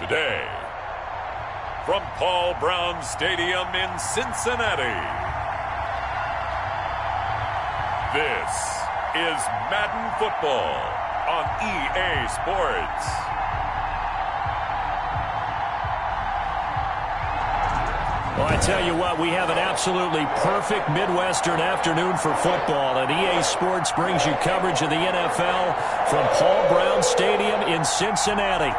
today. From Paul Brown Stadium in Cincinnati, this is Madden Football on EA Sports. Well, I tell you what, we have an absolutely perfect Midwestern afternoon for football, and EA Sports brings you coverage of the NFL from Paul Brown Stadium in Cincinnati.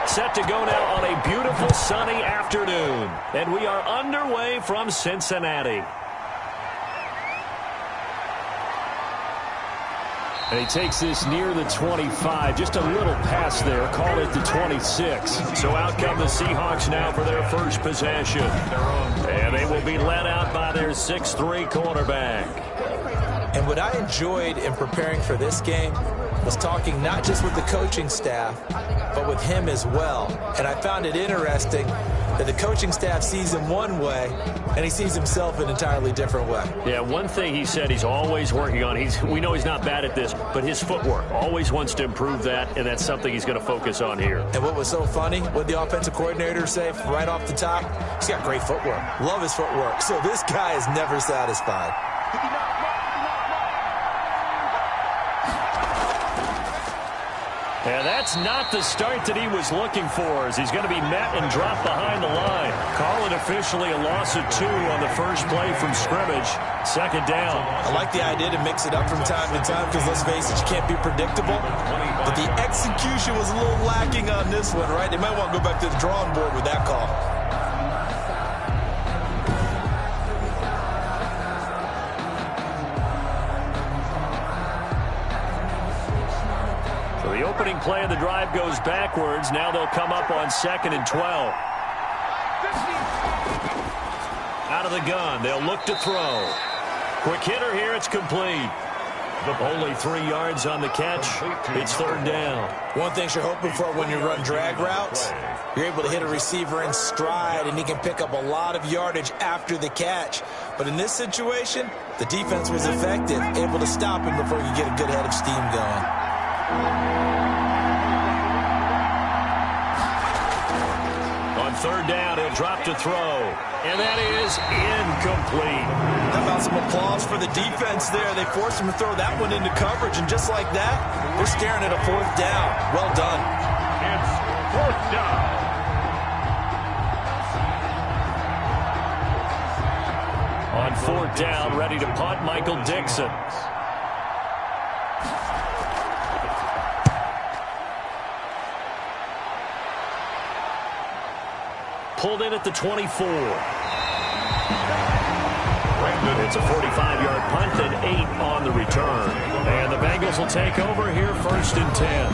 Set to go now on a beautiful sunny afternoon. And we are underway from Cincinnati. And he takes this near the 25. Just a little pass there. Call it the 26. So out come the Seahawks now for their first possession. And they will be led out by their 6'3" quarterback. And what I enjoyed in preparing for this game was talking not just with the coaching staff, but with him as well. And I found it interesting that the coaching staff sees him one way, and he sees himself an entirely different way. Yeah, one thing he said he's always working on, we know he's not bad at this, but his footwork, always wants to improve that, and that's something he's going to focus on here. And what was so funny, what the offensive coordinator say right off the top, he's got great footwork. Love his footwork. So this guy is never satisfied. And that's not the start that he was looking for, as he's going to be met and dropped behind the line. Call it officially a loss of 2 on the first play from scrimmage. Second down. I like the idea to mix it up from time to time because, let's face it, you can't be predictable. But the execution was a little lacking on this one, right? They might want to go back to the drawing board with that call. The opening play of the drive goes backwards. Now they'll come up on 2nd and 12. Out of the gun. They'll look to throw. Quick hitter here. It's complete. Only 3 yards on the catch. It's 3rd down. One thing you're hoping for when you run drag routes, you're able to hit a receiver in stride, and he can pick up a lot of yardage after the catch. But in this situation, the defense was effective, able to stop him before you get a good head of steam going. On 3rd down, he'll drop to throw. And that is incomplete. How about some applause for the defense there? They forced him to throw that one into coverage, and just like that, they're staring at a 4th down. Well done. It's 4th down. On 4th down, ready to punt, Michael Dixon. Pulled in at the 24. It's a 45-yard punt and 8 on the return. And the Bengals will take over here 1st and 10.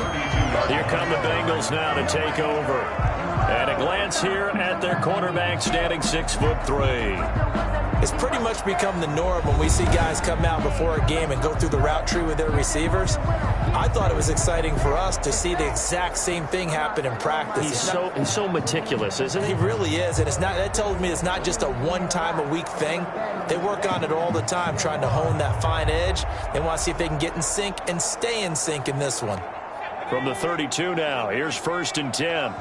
Here come the Bengals now to take over. And a glance here at their quarterback standing 6'3". It's pretty much become the norm when we see guys come out before a game and go through the route tree with their receivers. I thought it was exciting for us to see the exact same thing happen in practice. He's so meticulous, isn't he? He really is, and that tells me it's not just a one-time-a-week thing. They work on it all the time, trying to hone that fine edge. They want to see if they can get in sync and stay in sync in this one. From the 32 now, here's 1st and 10.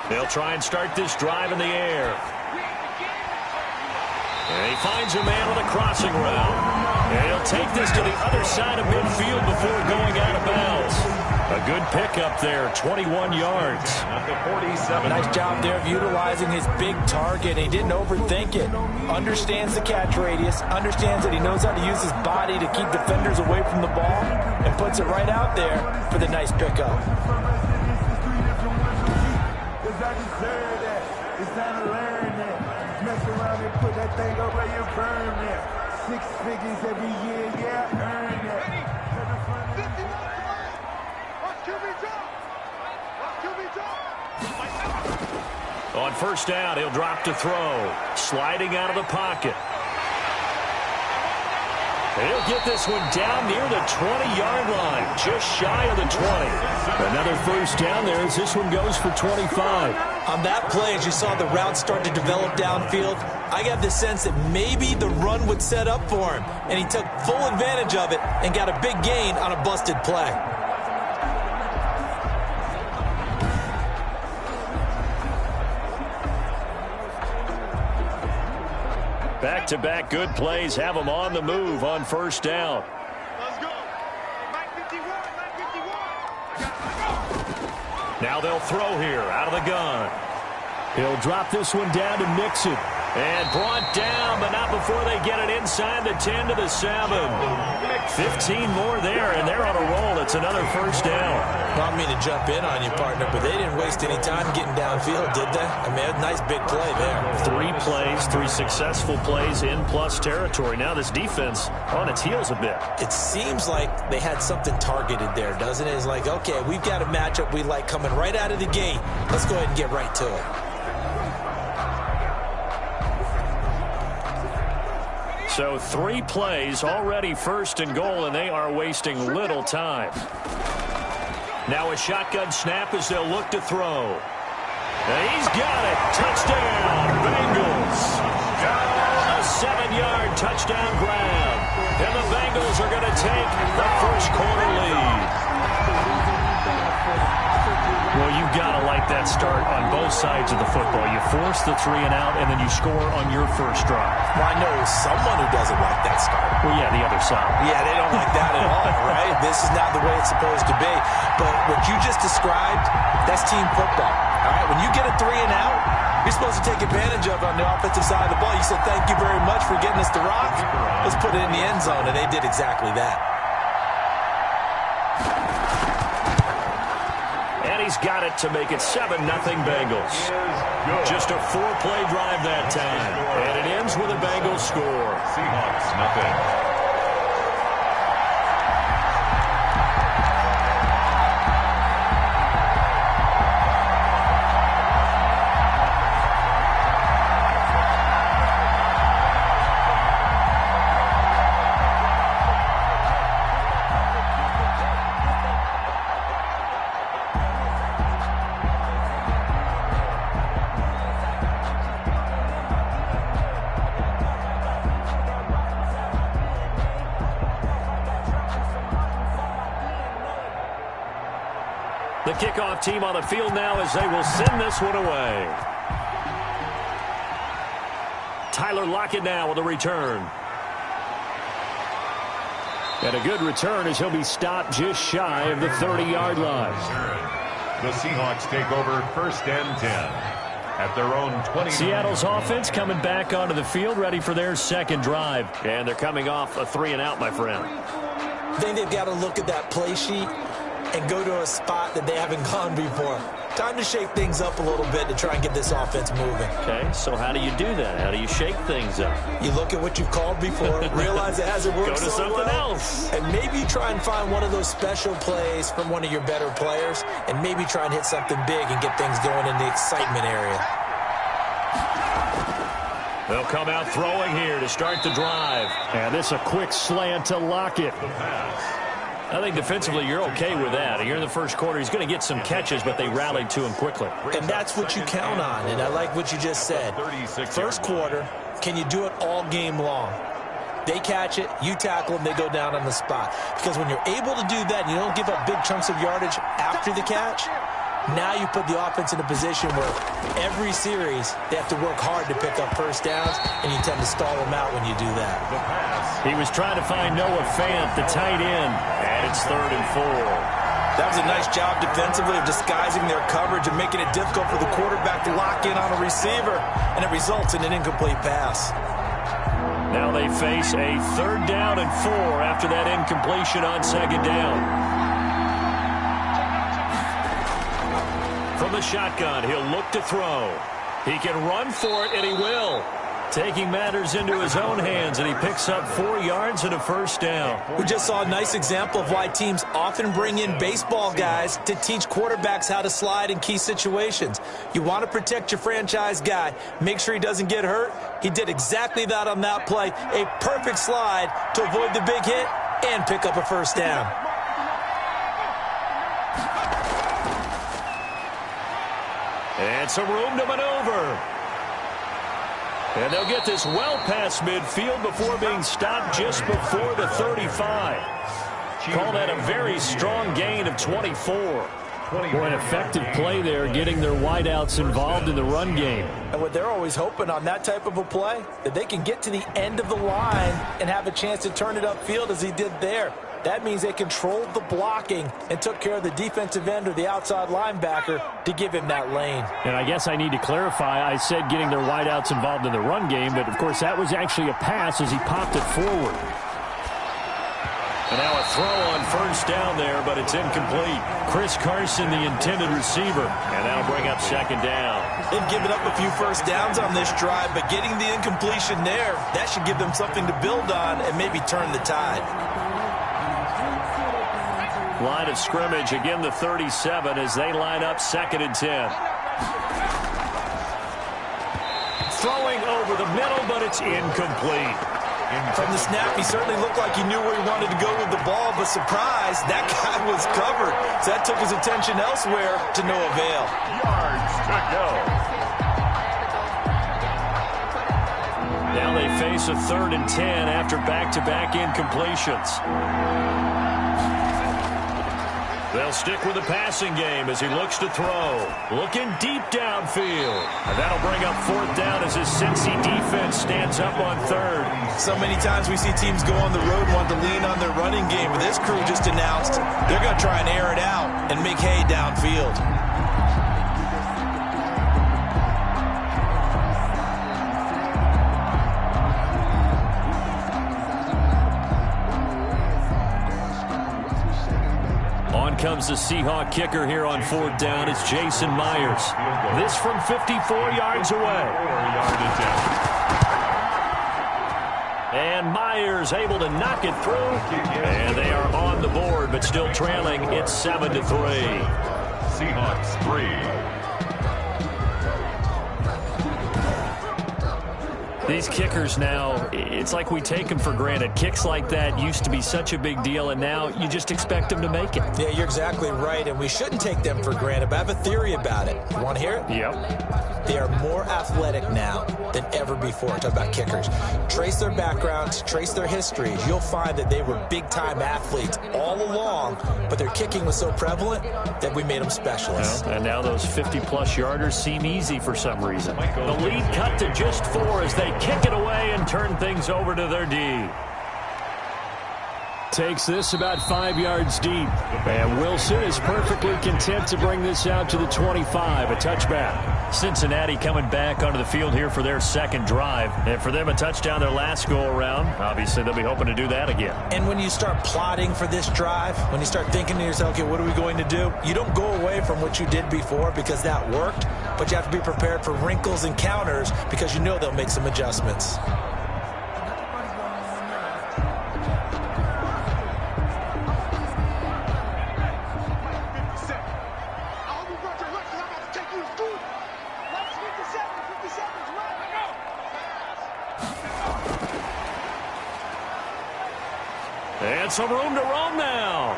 They'll try and start this drive in the air. And he finds a man on a crossing route. And he'll take this to the other side of midfield before going out of bounds. A good pickup there, 21 yards. Nice job there of utilizing his big target. He didn't overthink it. Understands the catch radius. Understands that he knows how to use his body to keep defenders away from the ball. And puts it right out there for the nice pickup. It's time to learn that. Mess around and put that thing up where you burn it. 6 figures every year, yeah, earn it. On first down, he'll drop to throw. Sliding out of the pocket. He'll get this one down near the 20-yard line, just shy of the 20. Another first down there as this one goes for 25. On that play, as you saw the route start to develop downfield, I got the sense that maybe the run would set up for him, and he took full advantage of it and got a big gain on a busted play. Back-to-back good plays have them on the move on first down. Let's go. 951. Now they'll throw here out of the gun. He'll drop this one down to Mixon. And brought down, but not before they get it inside the 10 to the 7. 15 more there, and they're on a roll. It's another first down. I don't mean to jump in on you, partner, but they didn't waste any time getting downfield, did they? I mean, a nice big play there. 3 plays, 3 successful plays in plus territory. Now this defense on its heels a bit. It seems like they had something targeted there, doesn't it? It's like, okay, we've got a matchup we like coming right out of the gate. Let's go ahead and get right to it. So 3 plays, already first and goal, and they are wasting little time. Now a shotgun snap as they'll look to throw. And he's got it. Touchdown, Bengals. A 7-yard touchdown grab. And the Bengals are going to take the first quarter lead. Well, you've got to like that start on both sides of the football. You force the 3 and out, and then you score on your first drive. Well, I know someone who doesn't like that start. Well, yeah, the other side. Yeah, they don't like that at all, right? This is not the way it's supposed to be. But what you just described, that's team football. All right, when you get a 3 and out, you're supposed to take advantage of it on the offensive side of the ball. You said, thank you very much for getting us the rock. Let's put it in the end zone, and they did exactly that. He's got it to make it 7-0 Bengals. Just a 4-play drive that time. And it ends with a Bengals score. Seahawks, nothing. The kickoff team on the field now as they will send this one away. Tyler Lockett now with a return. And a good return as he'll be stopped just shy of the 30-yard line. The Seahawks take over first and 10 at their own 20. Seattle's offense coming back onto the field, ready for their second drive. And they're coming off a 3 and out, my friend. I think they've got to look at that play sheet and go to a spot that they haven't gone before. Time to shake things up a little bit to try and get this offense moving. Okay, so how do you do that? How do you shake things up? You look at what you've called before, realize it hasn't worked Go to so something well, else. and maybe try and find one of those special plays from one of your better players, and maybe try and hit something big and get things going in the excitement area. They'll come out throwing here to start the drive. And this a quick slant to Lockett. I think defensively you're okay with that. Here in the first quarter, he's going to get some catches, but they rallied to him quickly. And that's what you count on, and I like what you just said. First quarter, can you do it all game long? They catch it, you tackle them, they go down on the spot. Because when you're able to do that and you don't give up big chunks of yardage after the catch, now you put the offense in a position where every series they have to work hard to pick up first downs, and you tend to stall them out when you do that. He was trying to find Noah Fant, the tight end, and it's 3rd and 4. That was a nice job defensively of disguising their coverage and making it difficult for the quarterback to lock in on a receiver, and it results in an incomplete pass. Now they face a 3rd down and 4 after that incompletion on 2nd down. From the shotgun, he'll look to throw. He can run for it, and he will. Taking matters into his own hands, and he picks up 4 yards and a first down. We just saw a nice example of why teams often bring in baseball guys to teach quarterbacks how to slide in key situations. You want to protect your franchise guy. Make sure he doesn't get hurt. He did exactly that on that play. A perfect slide to avoid the big hit and pick up a first down. And some room to maneuver. And they'll get this well past midfield before being stopped just before the 35. Call that a very strong gain of 24. Boy, an effective play there, getting their wideouts involved in the run game. And what they're always hoping on that type of a play, that they can get to the end of the line and have a chance to turn it upfield as he did there. That means they controlled the blocking and took care of the defensive end or the outside linebacker to give him that lane. And I guess I need to clarify, I said getting their wideouts involved in the run game, but of course that was actually a pass as he popped it forward. And now a throw on first down there, but it's incomplete. Chris Carson, the intended receiver, and that'll bring up second down. They've given up a few first downs on this drive, but getting the incompletion there, that should give them something to build on and maybe turn the tide. Line of scrimmage, again the 37 as they line up 2nd and 10. Throwing over the middle, but it's incomplete. From the snap, he certainly looked like he knew where he wanted to go with the ball, but surprise, that guy was covered. So that took his attention elsewhere to no avail. Yards to go. Now they face a 3rd and 10 after back-to-back incompletions. They'll stick with the passing game as he looks to throw. Looking deep downfield. And that'll bring up 4th down as his Cincy defense stands up on 3rd. So many times we see teams go on the road and want to lean on their running game, but this crew just announced they're going to try and air it out and make hay downfield. Comes the Seahawk kicker here on 4th down. It's Jason Myers. This from 54 yards away. And Myers able to knock it through. And they are on the board, but still trailing. It's 7-3. Seahawks 3. These kickers now, it's like we take them for granted. Kicks like that used to be such a big deal, and now you just expect them to make it. Yeah, you're exactly right, and we shouldn't take them for granted, but I have a theory about it. You want to hear it? Yep. They are more athletic now than ever before. Talk about kickers. Trace their backgrounds, trace their histories. You'll find that they were big-time athletes all along, but their kicking was so prevalent that we made them specialists. Well, and now those 50-plus yarders seem easy for some reason. The lead cut to just 4 as they kick it away and turn things over to their D. Takes this about 5 yards deep. And Wilson is perfectly content to bring this out to the 25, a touchback. Cincinnati coming back onto the field here for their 2nd drive. And for them, a touchdown their last go-around. Obviously, they'll be hoping to do that again. And when you start plotting for this drive, when you start thinking to yourself, okay, what are we going to do? You don't go away from what you did before because that worked, but you have to be prepared for wrinkles and counters because you know they'll make some adjustments. And some room to roam now.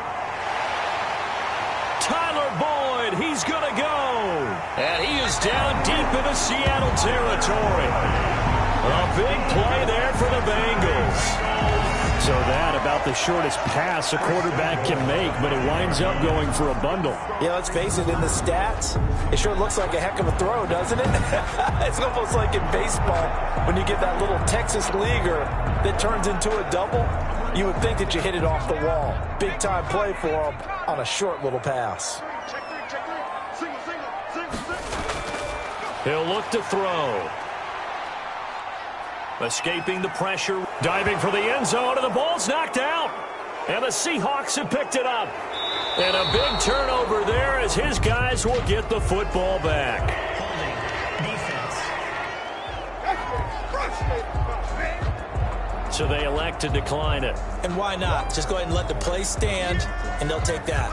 Tyler Boyd, he's going to go. And he is down deep into Seattle territory. A big play there for the Bengals. So that about the shortest pass a quarterback can make, but it winds up going for a bundle. Yeah, let's face it, in the stats, it sure looks like a heck of a throw, doesn't it? It's almost like in baseball when you get that little Texas leaguer that turns into a double. You would think that you hit it off the wall. Big-time play for him on a short little pass. He'll look to throw. Escaping the pressure. Diving for the end zone, and the ball's knocked out. And the Seahawks have picked it up. And a big turnover there as his guys will get the football back. Holding defense. So they elect to decline it. And why not? Just go ahead and let the play stand, and they'll take that.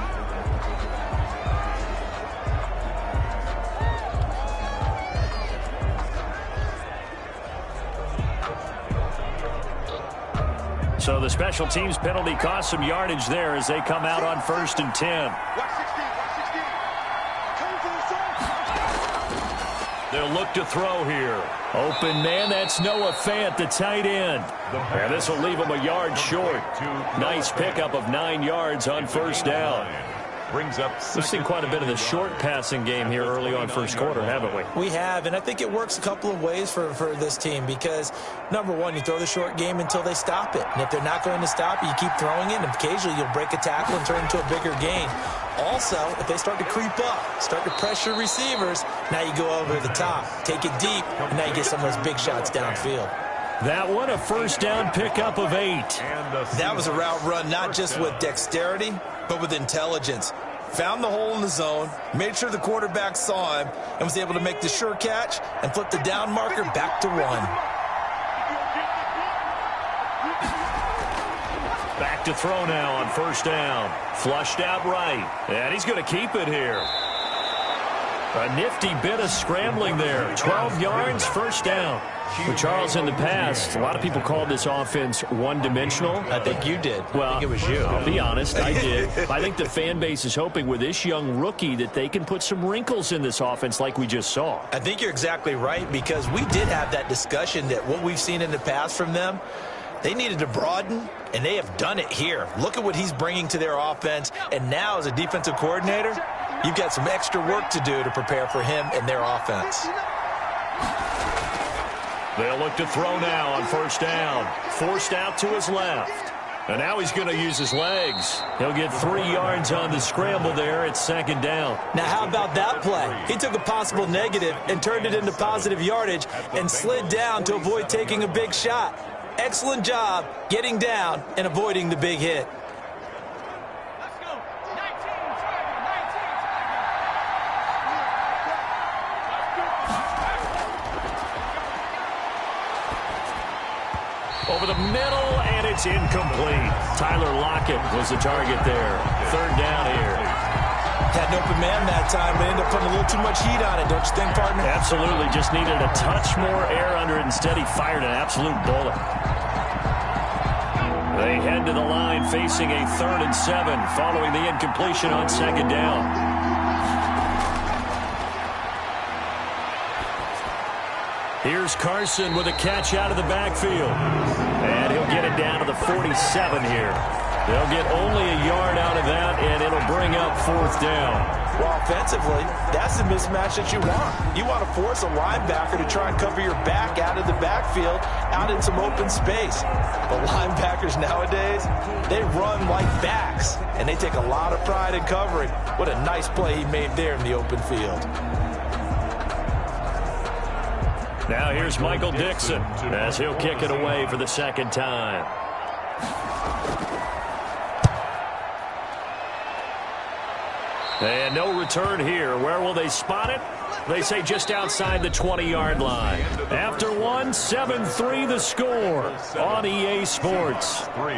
So the special teams penalty cost some yardage there as they come out on 1st and 10. They'll look to throw here. Open man, that's Noah Fant, the tight end. And this will leave him a yard short. Nice pickup of 9 yards on 1st down. We've seen quite a bit of the short passing game here early on 1st quarter, haven't we? We have, and I think it works a couple of ways for this team because, number one, you throw the short game until they stop it. And if they're not going to stop it, you keep throwing it, and occasionally you'll break a tackle and turn it into a bigger gain. Also, if they start to creep up, start to pressure receivers, now you go over the top, take it deep, and now you get some of those big shots downfield. That one, a 1st down pickup of 8. That was a route run not just with dexterity, but with intelligence. Found the hole in the zone, made sure the quarterback saw him, and was able to make the sure catch and flip the down marker back to 1. Back to throw now on 1st down. Flushed out right. And he's going to keep it here. A nifty bit of scrambling there. 12 yards, 1st down. With Charles in the past, a lot of people called this offense one-dimensional. I think you did. Well, I think it was you. I'll be honest, I did. I think the fan base is hoping with this young rookie that they can put some wrinkles in this offense like we just saw. I think you're exactly right because we did have that discussion that what we've seen in the past from them, they needed to broaden, and they have done it here. Look at what he's bringing to their offense, and now as a defensive coordinator, you've got some extra work to do to prepare for him and their offense. They'll look to throw now on 1st down. Forced out to his left. And now he's going to use his legs. He'll get 3 yards on the scramble there at 2nd down. Now, how about that play? He took a possible negative and turned it into positive yardage and slid down to avoid taking a big shot. Excellent job getting down and avoiding the big hit. Over the middle, and it's incomplete. Tyler Lockett was the target there. 3rd down here. Had an open man that time, but ended up putting a little too much heat on it, don't you think, partner? Absolutely. Just needed a touch more air under it. Instead, he fired an absolute bullet. They head to the line facing a 3rd and 7 following the incompletion on 2nd down. Here's Carson with a catch out of the backfield. And he'll get it down to the 47 here. They'll get only a yard out of that, and it'll bring up 4th down. Well, offensively, that's the mismatch that you want. You want to force a linebacker to try and cover your back out of the backfield, out in some open space. But linebackers nowadays, they run like backs, and they take a lot of pride in covering. What a nice play he made there in the open field. Now here's Michael Dixon as he'll kick it away for the 2nd time. And no return here. Where will they spot it? They say just outside the 20-yard line. After one, 7-3 the score on EA Sports. 3.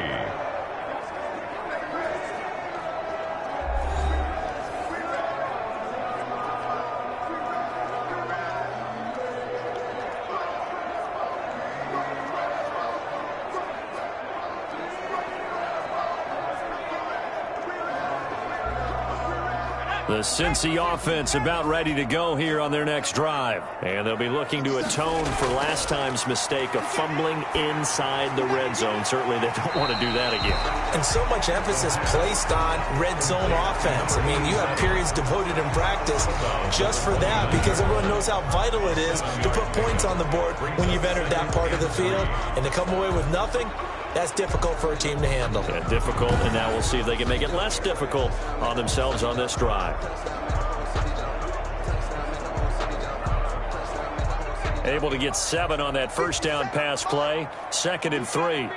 The Cincy offense about ready to go here on their next drive. And they'll be looking to atone for last time's mistake of fumbling inside the red zone. Certainly they don't want to do that again. And so much emphasis placed on red zone offense. I mean, you have periods devoted in practice just for that because everyone knows how vital it is to put points on the board when you've entered that part of the field. And to come away with nothing, that's difficult for a team to handle. Yeah, difficult, and now we'll see if they can make it less difficult on themselves on this drive. Able to get 7 on that 1st down pass play. 2nd and 3.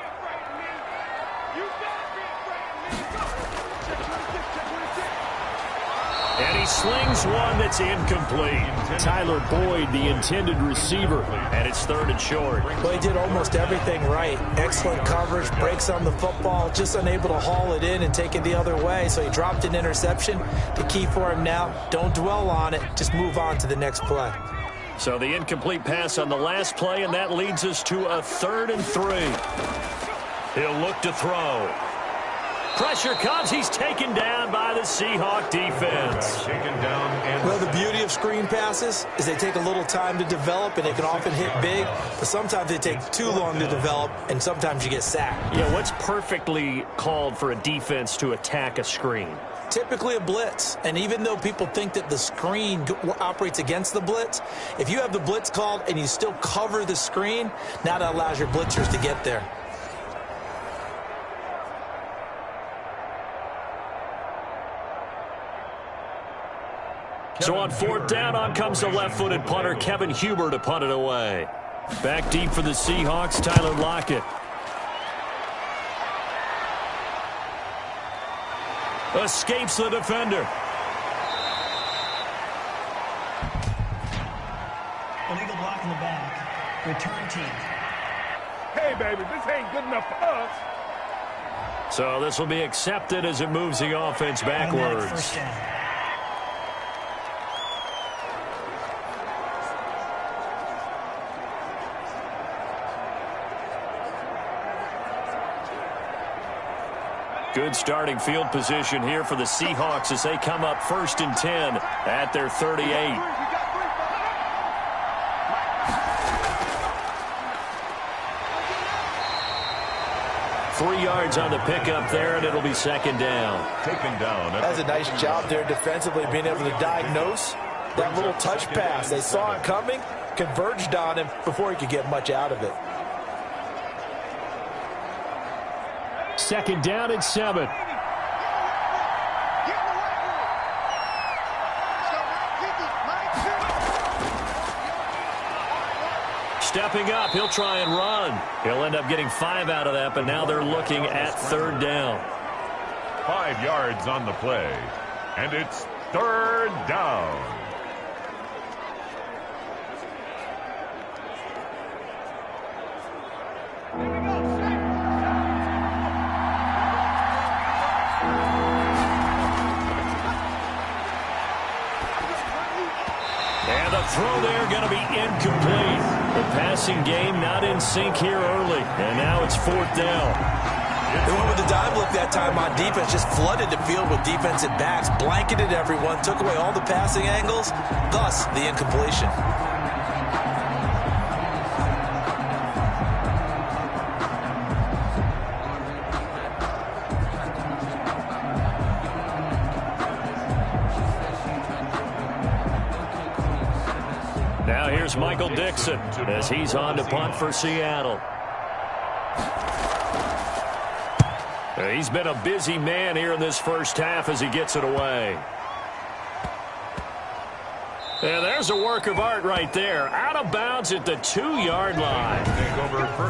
And And he slings one that's incomplete. Tyler Boyd, the intended receiver. And it's 3rd and short. Well, he did almost everything right. Excellent coverage, breaks on the football, just unable to haul it in and take it the other way. So he dropped an interception. The key for him now, don't dwell on it. Just move on to the next play. So the incomplete pass on the last play, and that leads us to a 3rd and 3. He'll look to throw. Pressure comes. He's taken down by the Seahawk defense. Taken down. And Well, the beauty of screen passes is they take a little time to develop, and they can often hit big, but sometimes they take too long to develop, and sometimes you get sacked. Yeah, what's perfectly called for a defense to attack a screen? Typically a blitz, and even though people think that the screen operates against the blitz, if you have the blitz called and you still cover the screen, now that allows your blitzers to get there. So on 4th down, on comes the left-footed punter, Kevin Huber, to punt it away. Back deep for the Seahawks, Tyler Lockett. Escapes the defender. Illegal block in the back. Return team. Hey, baby, this ain't good enough for us. So this will be accepted as it moves the offense backwards. First down. Good starting field position here for the Seahawks as they come up 1st and 10 at their 38. Three yards on the pickup there, and it'll be 2nd down. taken down. That's a nice job there defensively, being able to diagnose that little touch pass. They saw it coming, converged on him before he could get much out of it. 2nd down and 7. Stepping up, he'll try and run. He'll end up getting 5 out of that, but now they're looking at 3rd down. 5 yards on the play, and it's 3rd down. And the throw there going to be incomplete. The passing game not in sync here early, and now it's 4th down. They went with the dime look that time on defense, just flooded the field with defensive backs, blanketed everyone, took away all the passing angles, thus the incompletion. Now here's Michael Dixon as he's on to punt for Seattle. He's been a busy man here in this first half as he gets it away. And there's a work of art right there. Out of bounds at the 2-yard line.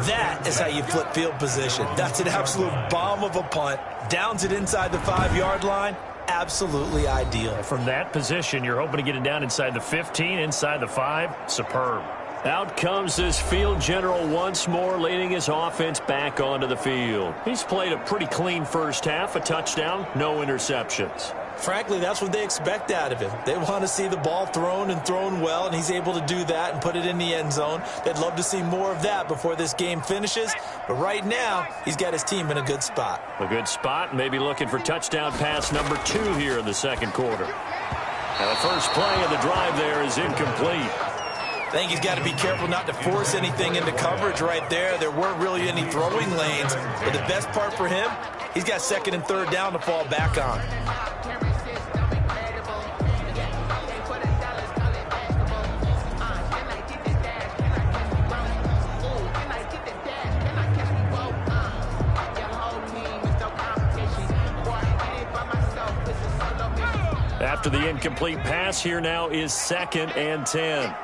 That is how you flip field position. That's an absolute bomb of a punt. Downs it inside the 5-yard line. Absolutely ideal. From that position, you're hoping to get it down inside the 15, inside the 5. Superb. Out comes this field general once more, leading his offense back onto the field. He's played a pretty clean first half, a touchdown, no interceptions. Frankly, that's what they expect out of him. They want to see the ball thrown and thrown well, and he's able to do that and put it in the end zone. They'd love to see more of that before this game finishes, but right now, he's got his team in a good spot. A good spot, maybe looking for touchdown pass number 2 here in the second quarter. And the first play of the drive there is incomplete. I think he's got to be careful not to force anything into coverage right there. There weren't really any throwing lanes, but the best part for him, he's got 2nd and 3rd down to fall back on. After the incomplete pass, here now is 2nd and 10.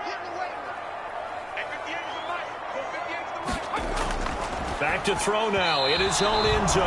Back to throw now in his own end zone.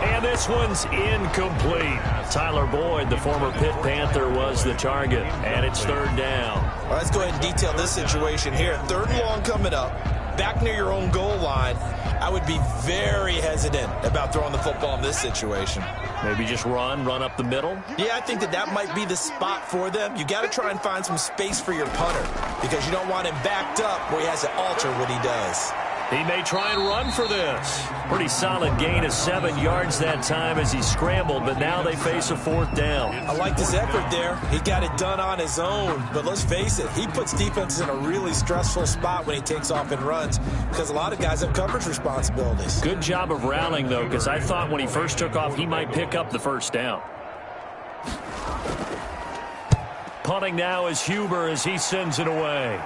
And this one's incomplete. Tyler Boyd, the former Pitt Panther, was the target. And it's third down. Well, let's go ahead and detail this situation here. Third and long coming up. Back near your own goal line. I would be very hesitant about throwing the football in this situation. Maybe just run up the middle? Yeah, I think that might be the spot for them. You got to try and find some space for your punter because you don't want him backed up where he has to alter what he does. He may try and run for this. Pretty solid gain of 7 yards that time as he scrambled, but now they face a fourth down. I like his effort there. He got it done on his own, but let's face it, he puts defenses in a really stressful spot when he takes off and runs because a lot of guys have coverage responsibilities. Good job of rallying, though, because I thought when he first took off, he might pick up the first down. Punting now is Huber as he sends it away.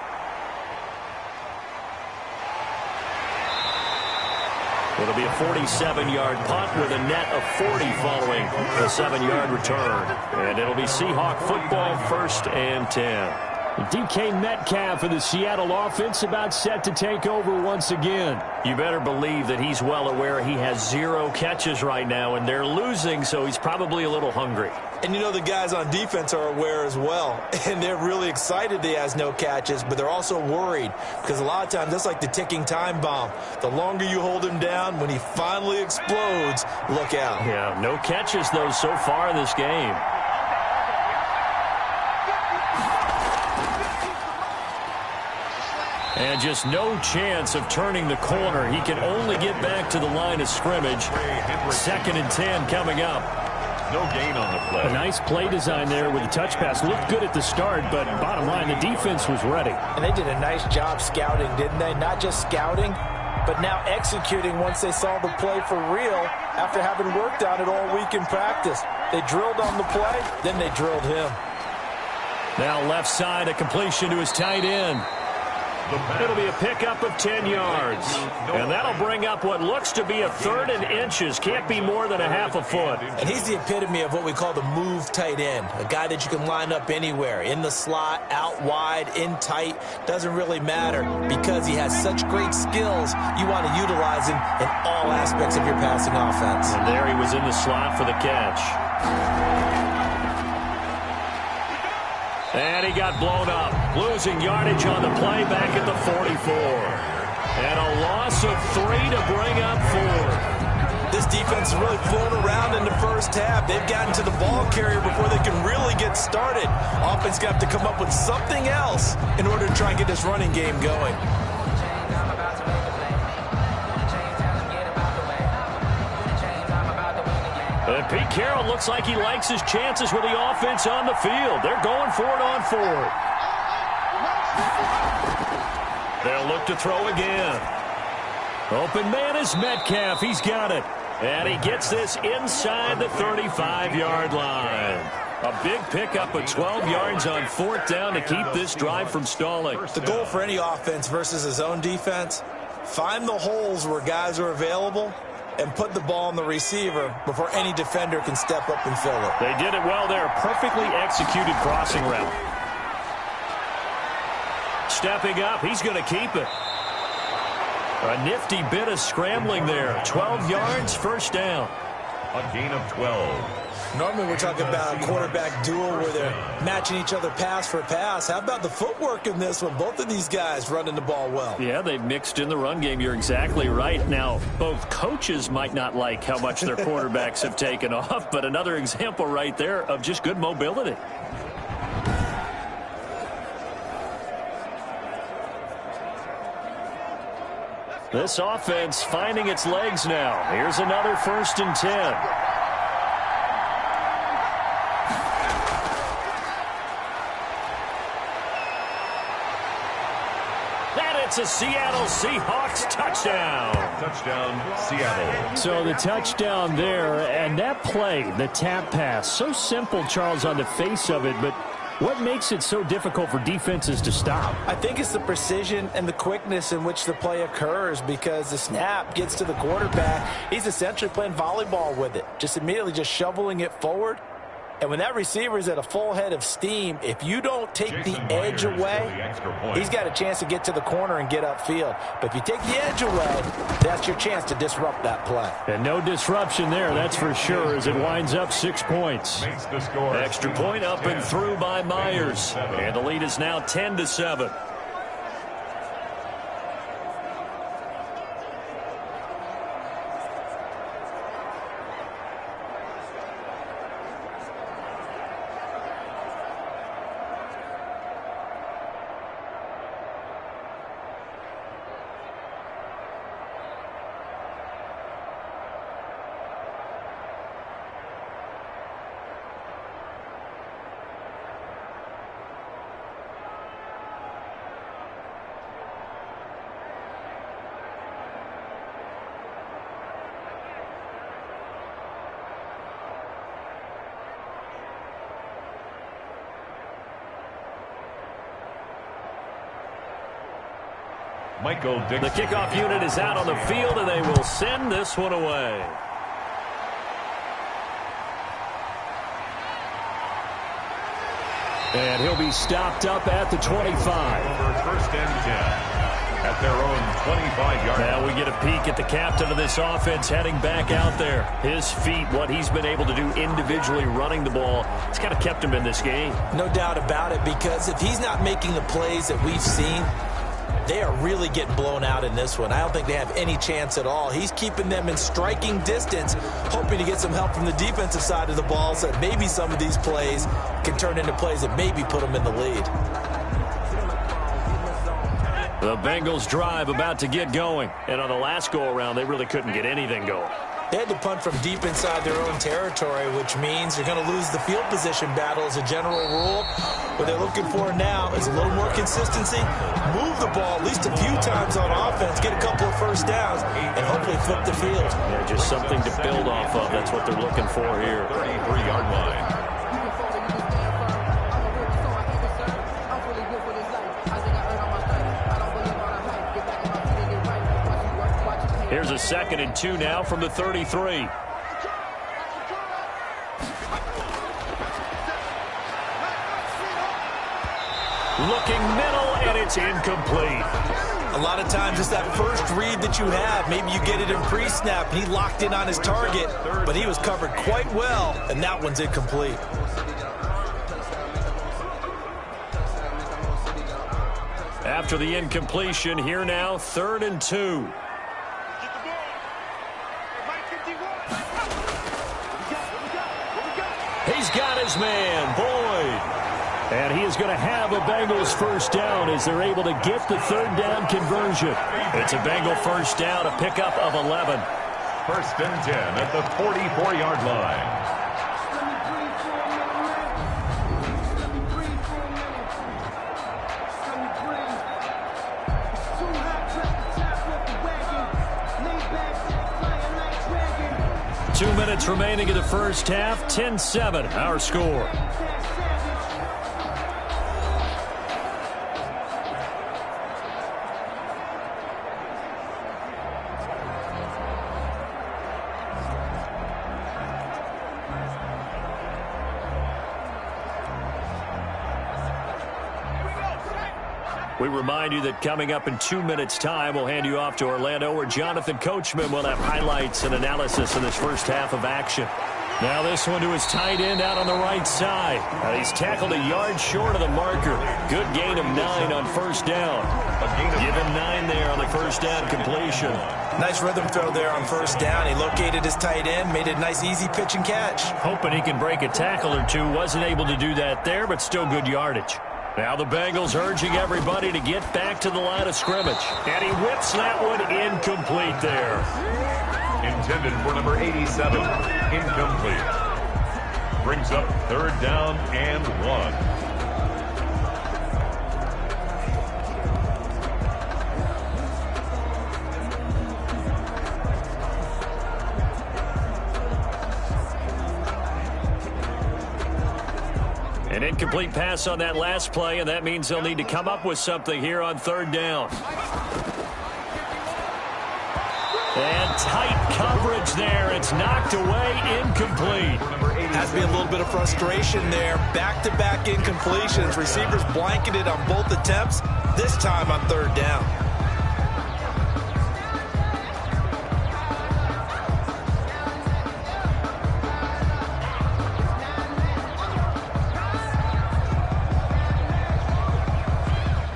It'll be a 47-yard punt with a net of 40 following the 7-yard return. And it'll be Seahawk football, 1st and 10. DK Metcalf for the Seattle offense about set to take over once again. You better believe that he's well aware he has 0 catches right now, and they're losing, so he's probably a little hungry. And you know the guys on defense are aware as well, and they're really excited that he has no catches, but they're also worried because a lot of times that's like the ticking time bomb. The longer you hold him down, when he finally explodes, look out. Yeah, no catches, though, so far in this game. And just no chance of turning the corner. He can only get back to the line of scrimmage. 2nd and 10 coming up. No gain on the play. A nice play design there with the touch pass. Looked good at the start, but bottom line, the defense was ready. And they did a nice job scouting, didn't they? Not just scouting, but now executing once they saw the play for real after having worked on it all week in practice. They drilled on the play, then they drilled him. Now left side, a completion to his tight end. It'll be a pickup of 10 yards. And that'll bring up what looks to be a 3rd and inches. Can't be more than a half a foot. And he's the epitome of what we call the move tight end. A guy that you can line up anywhere. In the slot, out wide, in tight. Doesn't really matter because he has such great skills. You want to utilize him in all aspects of your passing offense. And there he was in the slot for the catch. And he got blown up, losing yardage on the play back at the 44. And a loss of 3 to bring up 4. This defense has really flown around in the first half. They've gotten to the ball carrier before they can really get started. Offense got to come up with something else in order to try and get this running game going. And Pete Carroll looks like he likes his chances with the offense on the field. They're going for it on 4th. They'll look to throw again. Open man is Metcalf. He's got it. And he gets this inside the 35-yard line. A big pickup of 12 yards on 4th down to keep this drive from stalling. The goal for any offense versus his own defense, find the holes where guys are available and put the ball on the receiver before any defender can step up and fill it. They did it well there. Perfectly executed crossing route. Stepping up, he's going to keep it. A nifty bit of scrambling there. 12 yards, 1st down. A gain of 12. Normally we're talking about a quarterback duel where they're matching each other pass for pass. How about the footwork in this one? Both of these guys running the ball well. Yeah, they've mixed in the run game. You're exactly right. Now, both coaches might not like how much their quarterbacks have taken off, but another example right there of just good mobility. This offense finding its legs now. Here's another 1st and 10. It's a Seattle Seahawks touchdown. Touchdown, Seattle. So the touchdown there, and that play, the tap pass, so simple, Charles, on the face of it, but what makes it so difficult for defenses to stop? I think it's the precision and the quickness in which the play occurs because the snap gets to the quarterback. He's essentially playing volleyball with it, just immediately just shoveling it forward. And when that receiver's at a full head of steam, if you don't take the edge away, he's got a chance to get to the corner and get upfield. But if you take the edge away, that's your chance to disrupt that play. And no disruption there, that's for sure, as it winds up 6 points. Extra point up and through by Myers. And the lead is now 10-7. The kickoff unit is out on the field, and they will send this one away. And he'll be stopped up at the 25. First and 10 at their own 25-yard line. Now we get a peek at the captain of this offense heading back out there. His feet, what he's been able to do individually running the ball, it's kind of kept him in this game. No doubt about it, because if he's not making the plays that we've seen, they are really getting blown out in this one. I don't think they have any chance at all. He's keeping them in striking distance, hoping to get some help from the defensive side of the ball so that maybe some of these plays can turn into plays that maybe put them in the lead. The Bengals drive about to get going. And on the last go-around, they really couldn't get anything going. They had to punt from deep inside their own territory, which means you're going to lose the field position battle as a general rule. What they're looking for now is a little more consistency, move the ball at least a few times on offense, get a couple of first downs, and hopefully flip the field. Yeah, just something to build off of. That's what they're looking for here. 33-yard line. Here's a 2nd and 2 now from the 33. Looking middle, and it's incomplete. A lot of times it's that first read that you have. Maybe you get it in pre-snap, and he locked in on his target, but he was covered quite well, and that one's incomplete. After the incompletion, here now, 3rd and 2. He's got his man, Boyd. And he is going to have a Bengals first down as they're able to get the 3rd down conversion. It's a Bengal first down, a pickup of 11. First and 10 at the 44-yard line. Two minutes remaining in the first half, 10-7, our score. We remind you that coming up in 2 minutes' time, we'll hand you off to Orlando, where Jonathan Coachman will have highlights and analysis in this first half of action. Now this one to his tight end out on the right side. He's tackled a yard short of the marker. Good gain of 9 on first down. Give him 9 there on the first down completion. Nice rhythm throw there on first down. He located his tight end, made it a nice easy pitch and catch. Hoping he can break a tackle or two. Wasn't able to do that there, but still good yardage. Now the Bengals urging everybody to get back to the line of scrimmage. And he whips that one incomplete there. Intended for number 87. Incomplete. Brings up 3rd down and 1. An incomplete pass on that last play, and that means they'll need to come up with something here on 3rd down. And tight coverage there. It's knocked away, incomplete. Has to be a little bit of frustration there. Back-to-back incompletions. Receivers blanketed on both attempts, this time on third down.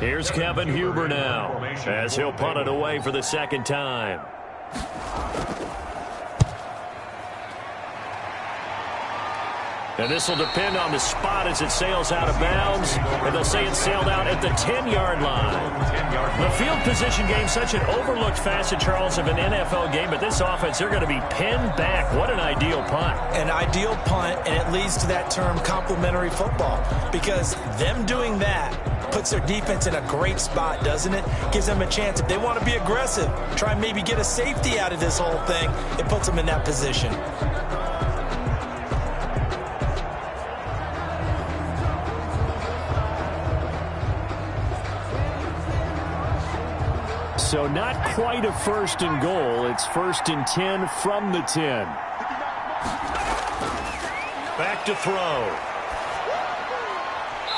Here's Kevin Huber now, as he'll punt it away for the second time. And this will depend on the spot as it sails out of bounds. And they'll say it sailed out at the 10-yard line. The field position game, such an overlooked facet, Charles, of an NFL game. But this offense, they're going to be pinned back. What an ideal punt. An ideal punt, and it leads to that term complementary football. Because them doing that puts their defense in a great spot, doesn't it? Gives them a chance. If they want to be aggressive, try and maybe get a safety out of this whole thing, it puts them in that position. So not quite a first and goal. It's first and 10 from the 10. Back to throw.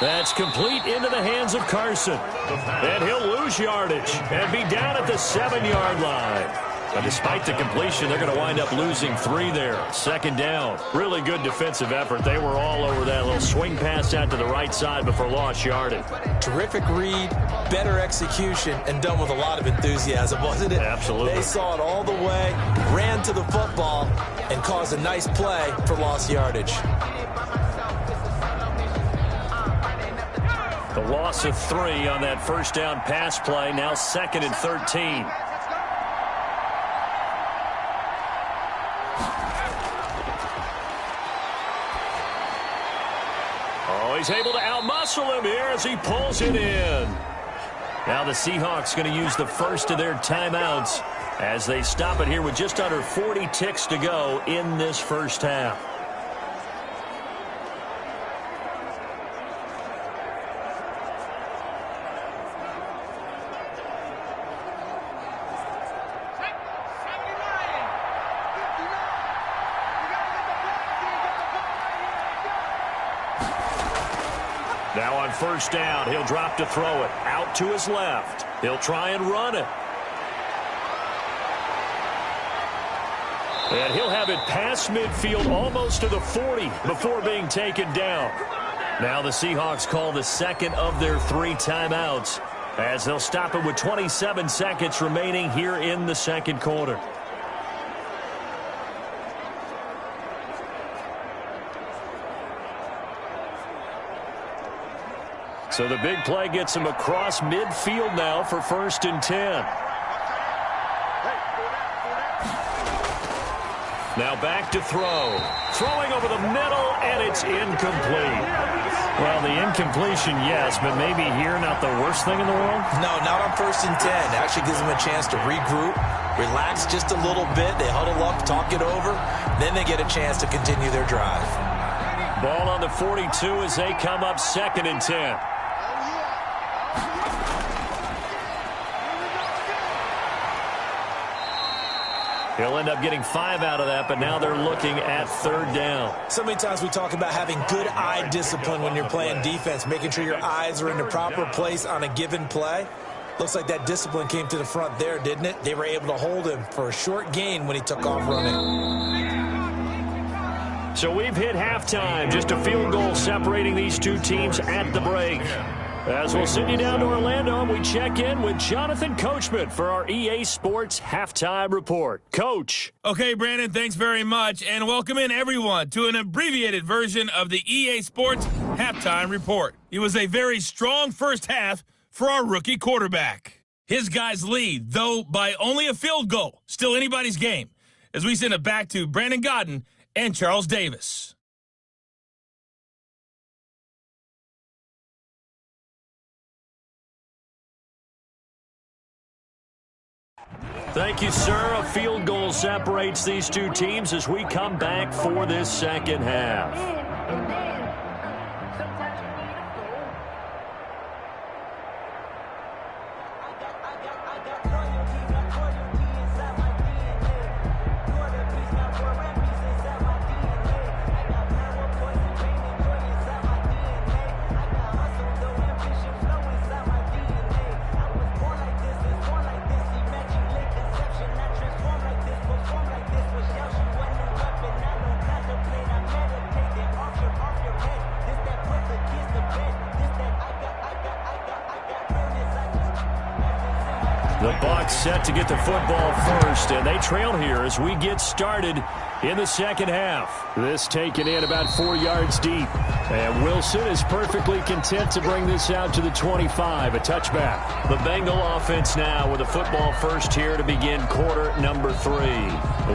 That's complete into the hands of Carson. And he'll lose yardage and be down at the 7-yard line. But despite the completion, they're going to wind up losing 3 there. Second down. Really good defensive effort. They were all over that little swing pass out to the right side before lost yardage. Terrific read, better execution, and done with a lot of enthusiasm, wasn't it? Absolutely. They saw it all the way, ran to the football, and caused a nice play for lost yardage. The loss of 3 on that first down pass play. Now 2nd and 13. Oh, he's able to outmuscle him here as he pulls it in. Now the Seahawks going to use the first of their timeouts as they stop it here with just under 40 ticks to go in this first half. Now on first down, he'll drop to throw it. Out to his left. He'll try and run it. And he'll have it past midfield almost to the 40 before being taken down. Now the Seahawks call the second of their 3 timeouts as they'll stop it with 27 seconds remaining here in the second quarter. So the big play gets him across midfield now for first and 10. Now back to throw. Throwing over the middle, and it's incomplete. Well, the incompletion, yes, but maybe here not the worst thing in the world? No, not on first and 10. Actually gives them a chance to regroup, relax just a little bit. They huddle up, talk it over. Then they get a chance to continue their drive. Ball on the 42 as they come up 2nd and 10. He'll end up getting 5 out of that, but now they're looking at 3rd down. So many times we talk about having good eye discipline when you're playing defense, making sure your eyes are in the proper place on a given play. Looks like that discipline came to the front there, didn't it? They were able to hold him for a short gain when he took off running. So we've hit halftime. Just a field goal separating these two teams at the break. As we'll send you down to Orlando, we check in with Jonathan Coachman for our EA Sports Halftime Report. Coach. Okay, Brandon, thanks very much, and welcome in everyone to an abbreviated version of the EA Sports Halftime Report. It was a very strong first half for our rookie quarterback. His guys lead, though by only a field goal. Still anybody's game, as we send it back to Brandon Godden and Charles Davis. Thank you, sir. A field goal separates these two teams as we come back for this second half. The Bucs set to get the football first, and they trail here as we get started in the second half. This taken in about 4 yards deep. And Wilson is perfectly content to bring this out to the 25, a touchback. The Bengal offense now with a football first here to begin quarter number 3.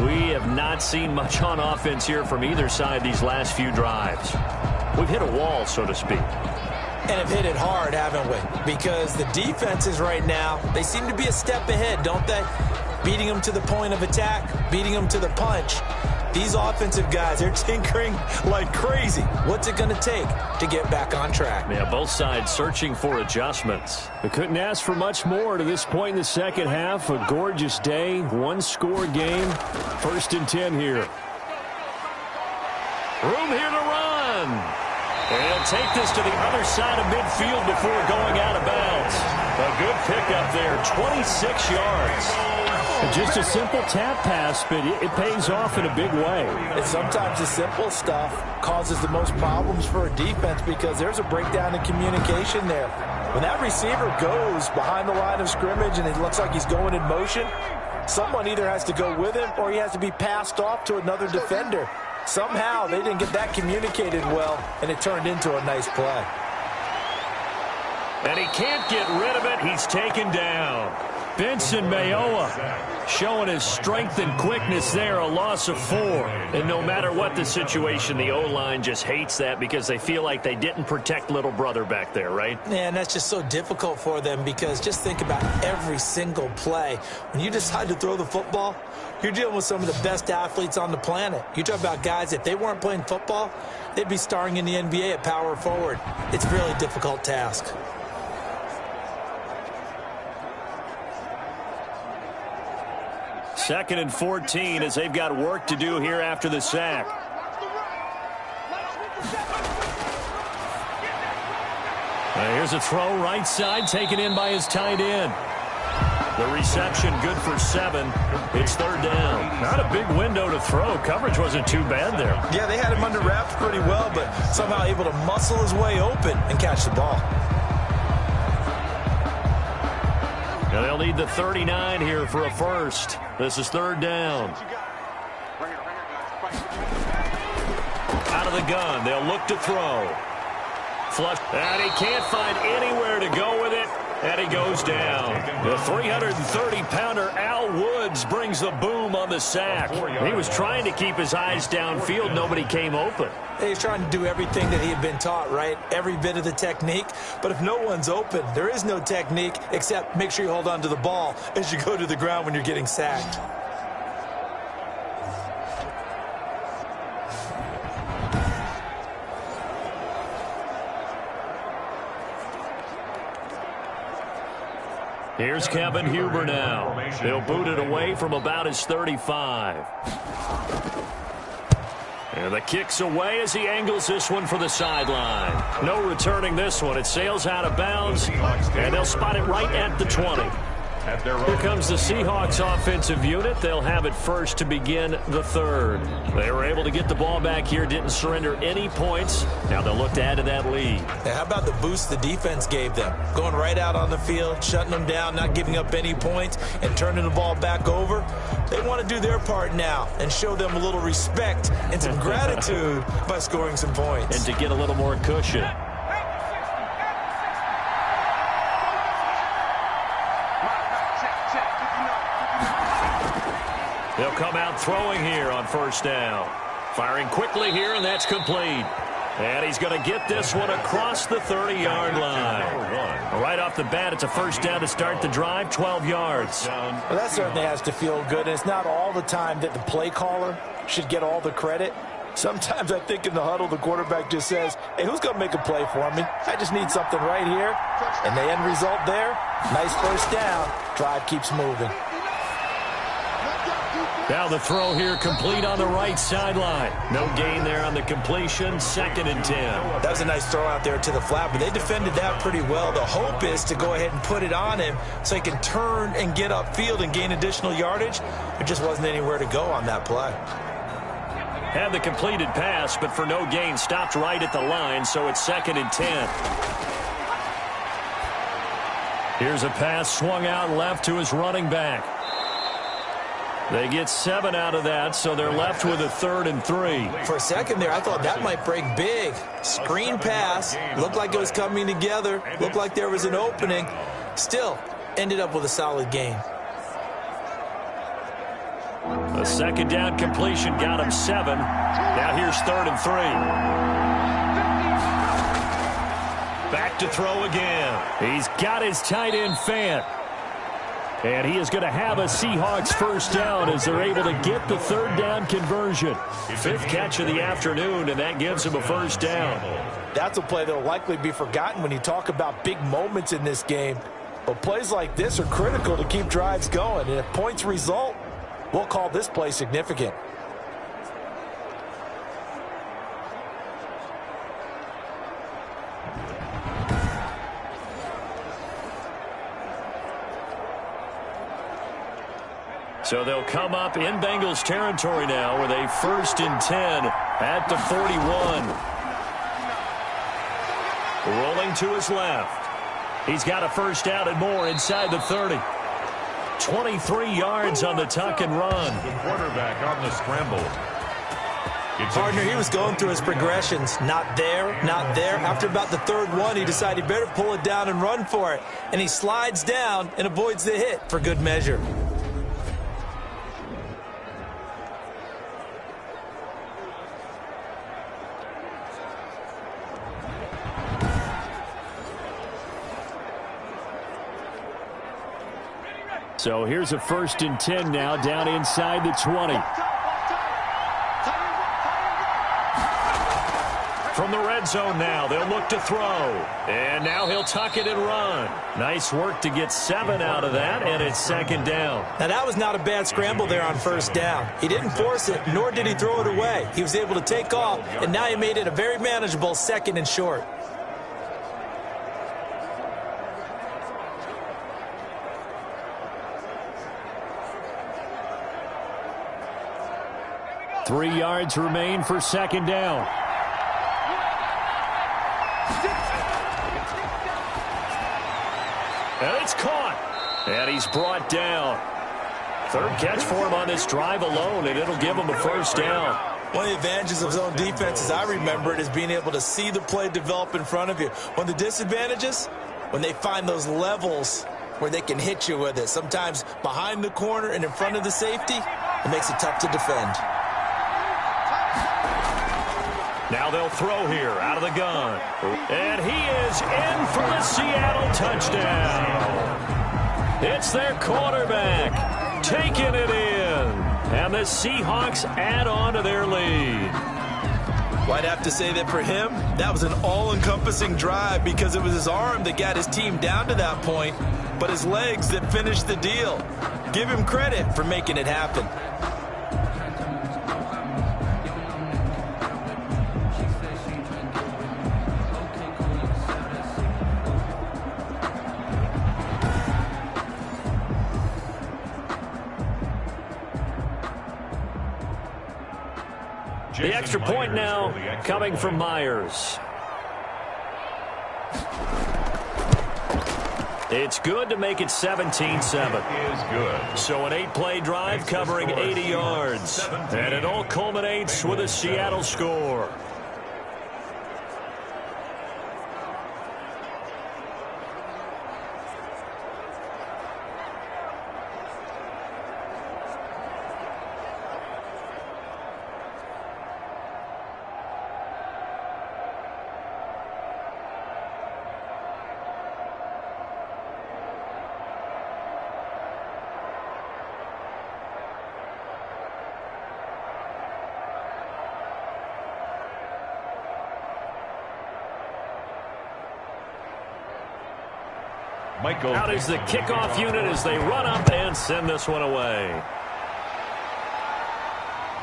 We have not seen much on offense here from either side these last few drives. We've hit a wall, so to speak. And have hit it hard, haven't we? Because the defenses right now, they seem to be a step ahead, don't they? Beating them to the point of attack, beating them to the punch. These offensive guys, they're tinkering like crazy. What's it going to take to get back on track? Yeah, both sides searching for adjustments. We couldn't ask for much more to this point in the second half. A gorgeous day, one-score game. 1st and 10 here. Room here to run. And he'll take this to the other side of midfield before going out of bounds. A good pickup there, 26 yards. Just a simple tap pass, but it pays off in a big way. And sometimes the simple stuff causes the most problems for a defense because there's a breakdown in communication there. When that receiver goes behind the line of scrimmage and it looks like he's going in motion, someone either has to go with him or he has to be passed off to another defender. Somehow they didn't get that communicated well, and it turned into a nice play. And he can't get rid of it. He's taken down. Benson Mayowa showing his strength and quickness there, a loss of 4. And no matter what the situation, the O-line just hates that because they feel like they didn't protect little brother back there, right? Yeah, and that's just so difficult for them because just think about every single play. When you decide to throw the football, you're dealing with some of the best athletes on the planet. You talk about guys, if they weren't playing football, they'd be starring in the NBA at power forward. It's a really difficult task. Second and 14 as they've got work to do here after the sack. Here's a throw right side taken in by his tight end. The reception good for 7. It's 3rd down. Not a big window to throw. Coverage wasn't too bad there. Yeah, they had him under wraps pretty well, but somehow able to muscle his way open and catch the ball. And they'll need the 39 here for a first. This is 3rd down. Out of the gun. They'll look to throw. Flush. And he can't find anywhere to go with it. And he goes down. The 330-pounder Al Woods brings the boom on the sack. He was trying to keep his eyes downfield. Nobody came open. He's trying to do everything that he had been taught, right? Every bit of the technique. But if no one's open, there is no technique except make sure you hold on to the ball as you go to the ground when you're getting sacked. Here's Kevin Huber now. They'll boot it away from about his 35. And the kick's away as he angles this one for the sideline. No returning this one. It sails out of bounds, and they'll spot it right at the 20. Here comes the Seahawks offensive unit. They'll have it first to begin the 3rd. They were able to get the ball back here, didn't surrender any points. Now they'll look to add to that lead. Now, how about the boost the defense gave them? Going right out on the field, shutting them down, not giving up any points, and turning the ball back over. They want to do their part now and show them a little respect and some gratitude by scoring some points. And to get a little more cushion. They'll come out throwing here on 1st down. Firing quickly here, and that's complete. And he's going to get this one across the 30-yard line. Right off the bat, it's a 1st down to start the drive, 12 yards. Well, that certainly has to feel good. And it's not all the time that the play caller should get all the credit. Sometimes I think in the huddle, the quarterback just says, hey, who's going to make a play for me? I just need something right here. And the end result there, nice 1st down. Drive keeps moving. Now the throw here complete on the right sideline. No gain there on the completion. 2nd and 10. That was a nice throw out there to the flat, but they defended that pretty well. The hope is to go ahead and put it on him so he can turn and get upfield and gain additional yardage. There just wasn't anywhere to go on that play. Had the completed pass, but for no gain, stopped right at the line, so it's 2nd and 10. Here's a pass swung out left to his running back. They get 7 out of that, so they're left with a 3rd and 3. For a second there, I thought that might break big. Screen pass. Looked like it was coming together. Looked like there was an opening. Still, ended up with a solid gain. A 2nd down completion got him 7. Now here's 3rd and 3. Back to throw again. He's got his tight end Fant. And he is going to have a Seahawks 1st down as they're able to get the 3rd down conversion. 5th catch of the afternoon, and that gives him a 1st down. That's a play that will likely be forgotten when you talk about big moments in this game. But plays like this are critical to keep drives going. And if points result, we'll call this play significant. So they'll come up in Bengals territory now with a 1st and 10 at the 41. Rolling to his left. He's got a 1st down and more inside the 30. 23 yards on the tuck and run. The quarterback on the scramble. Partner, he was going through his progressions. Not there, not there. After about the 3rd one, he decided he better pull it down and run for it. And he slides down and avoids the hit for good measure. So here's a 1st and 10 now down inside the 20. From the red zone now, they'll look to throw. And now he'll tuck it and run. Nice work to get 7 out of that, and it's 2nd down. Now, that was not a bad scramble there on 1st down. He didn't force it, nor did he throw it away. He was able to take off, and now he made it a very manageable 2nd and short. Three yards remain for 2nd down. And it's caught. And he's brought down. 3rd catch for him on this drive alone, and it'll give him a 1st down. One of the advantages of zone defense, as I remember it, is being able to see the play develop in front of you. One of the disadvantages, when they find those levels where they can hit you with it. Sometimes behind the corner and in front of the safety, it makes it tough to defend. Now they'll throw here out of the gun. And he is in for the Seattle touchdown. It's their quarterback taking it in. And the Seahawks add on to their lead. Well, I'd have to say that for him, that was an all-encompassing drive because it was his arm that got his team down to that point, but his legs that finished the deal. Give him credit for making it happen. The extra point now coming from Myers. It's good to make it 17-7. Is good. So an 8-play drive covering 80 yards. And it all culminates with a Seattle score. Out is the kickoff unit as they run up and send this one away.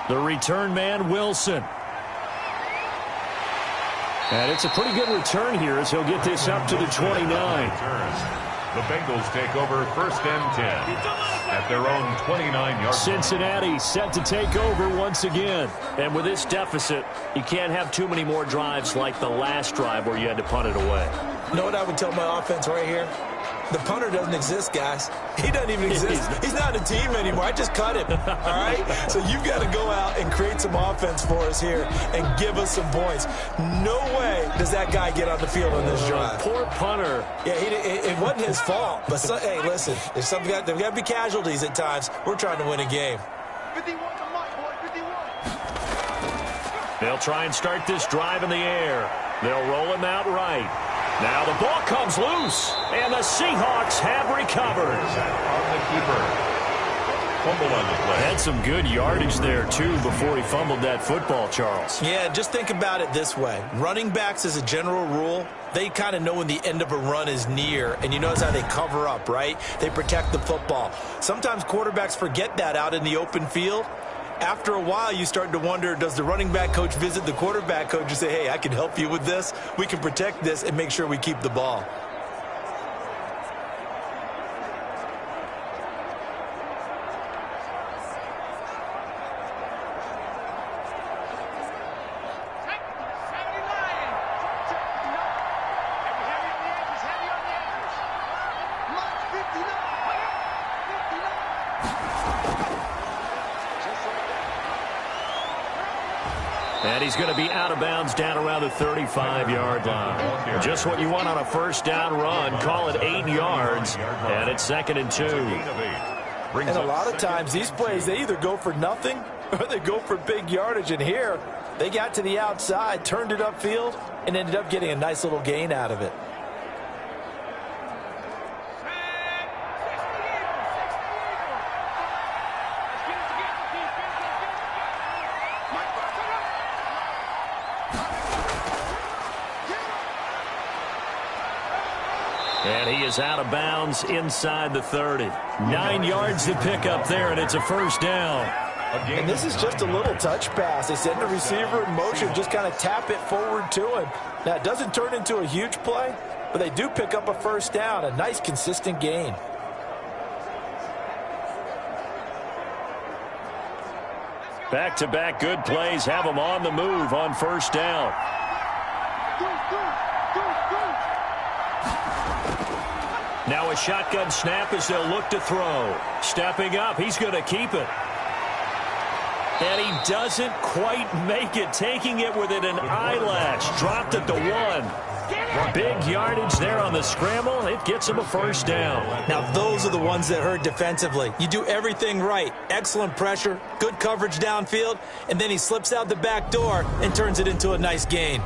The return man, Wilson. And it's a pretty good return here as he'll get this up to the 29. The Bengals take over 1st and 10 at their own 29-yard. Cincinnati set to take over once again. And with this deficit, you can't have too many more drives like the last drive where you had to punt it away. You know what I would tell my offense right here? The punter doesn't exist, guys. He doesn't even exist. He's not a team anymore. I just cut him, all right? So you've got to go out and create some offense for us here and give us some points. No way does that guy get on the field on this drive. Poor punter. Yeah, it wasn't his fault. But, hey, listen, there's got to be casualties at times. We're trying to win a game. 51 to Mike, boy, 51. They'll try and start this drive in the air. They'll roll him out right. Now the ball comes loose, and the Seahawks have recovered. On the keeper. Fumble on the play. Had some good yardage there, too, before he fumbled that football, Charles. Yeah, just think about it this way. Running backs, as a general rule, they kind of know when the end of a run is near, and you notice how they cover up, right? They protect the football. Sometimes quarterbacks forget that out in the open field. After a while, you start to wonder, does the running back coach visit the quarterback coach and say, hey, I can help you with this. We can protect this and make sure we keep the ball. And he's going to be out of bounds down around the 35-yard line. Just what you want on a first down run. Call it 8 yards, and it's 2nd and 2. And a lot of times, these plays, they either go for nothing or they go for big yardage. And here, they got to the outside, turned it upfield, and ended up getting a nice little gain out of it. And he is out of bounds inside the 30. 9 yards to pick up there, and it's a first down. And this is just a little touch pass. They send the receiver in motion, just kind of tap it forward to him. Now, it doesn't turn into a huge play, but they do pick up a first down, a nice, consistent gain. Back-to-back good plays have them on the move on first down. Now a shotgun snap as they'll look to throw. Stepping up, he's going to keep it. And he doesn't quite make it, taking it within an eyelash. Dropped at the 1. Big yardage there on the scramble. It gets him a first down. Now, those are the ones that hurt defensively. You do everything right. Excellent pressure, good coverage downfield, and then he slips out the back door and turns it into a nice gain.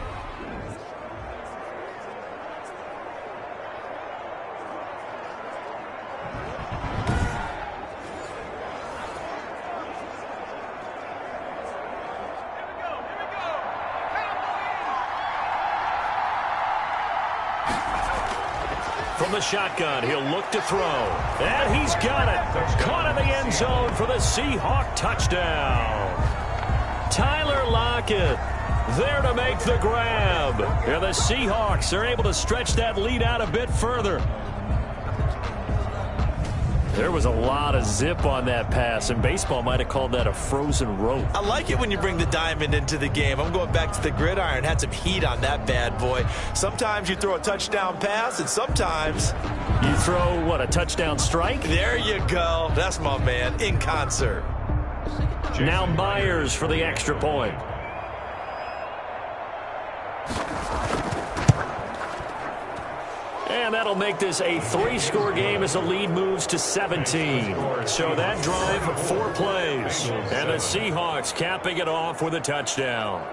From the shotgun, he'll look to throw. And he's got it. Caught in the end zone for the Seahawk touchdown. Tyler Lockett there to make the grab. And the Seahawks are able to stretch that lead out a bit further. There was a lot of zip on that pass, and baseball might have called that a frozen rope. I like it when you bring the diamond into the game. I'm going back to the gridiron. Had some heat on that bad boy. Sometimes you throw a touchdown pass, and sometimes you throw, what, a touchdown strike? There you go. That's my man, in concert. Now Myers for the extra point. And that'll make this a 3-score game as the lead moves to 17. So that drive, 4 plays. And the Seahawks capping it off with a touchdown.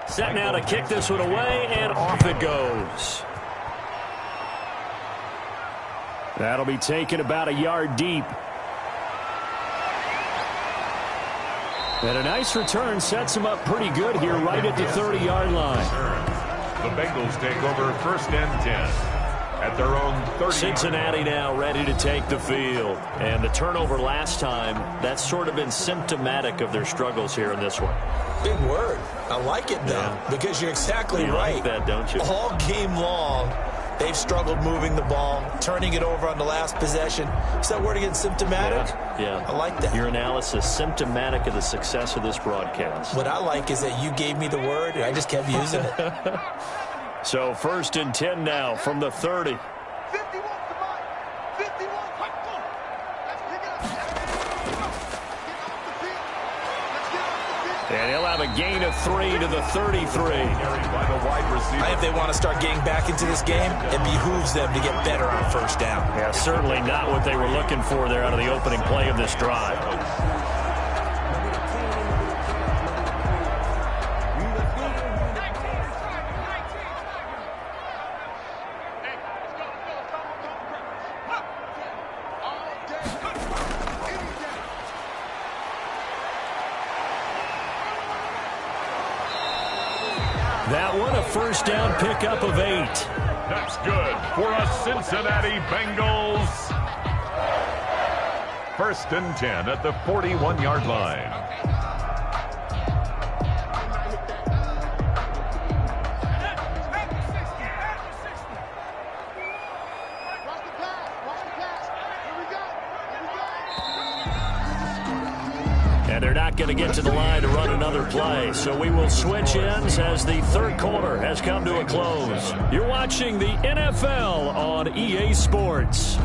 Set now to kick this one away, and off it goes. That'll be taken about a yard deep. And a nice return sets him up pretty good here right at the 30-yard line. The Bengals take over 1st and 10. at their own 30. Cincinnati now ready to take the field. And the turnover last time, that's sort of been symptomatic of their struggles here in this one. Big word. I like it, though, because you're exactly right. You like that, don't you? All game long, they've struggled moving the ball, turning it over on the last possession. Is that word again, symptomatic? Yeah. I like that. Your analysis, symptomatic of the success of this broadcast. What I like is that you gave me the word, and I just kept using it. So 1st and 10 now from the 30. 51, come on. 51, quick, go. Let's pick it up. Get off the field. Let's get off the field. And he'll have a gain of 3 to the 33. By the wide receiver. If they want to start getting back into this game, it behooves them to get better on 1st down. Yeah, certainly not what they were looking for there out of the opening play of this drive. That one a 1st down pickup of 8. That's good for a Cincinnati Bengals. 1st and 10 at the 41-yard line. And they're not going to get to the line to run another play. So we will switch ends as the 3rd quarter has come to a close. You're watching the NFL on EA Sports.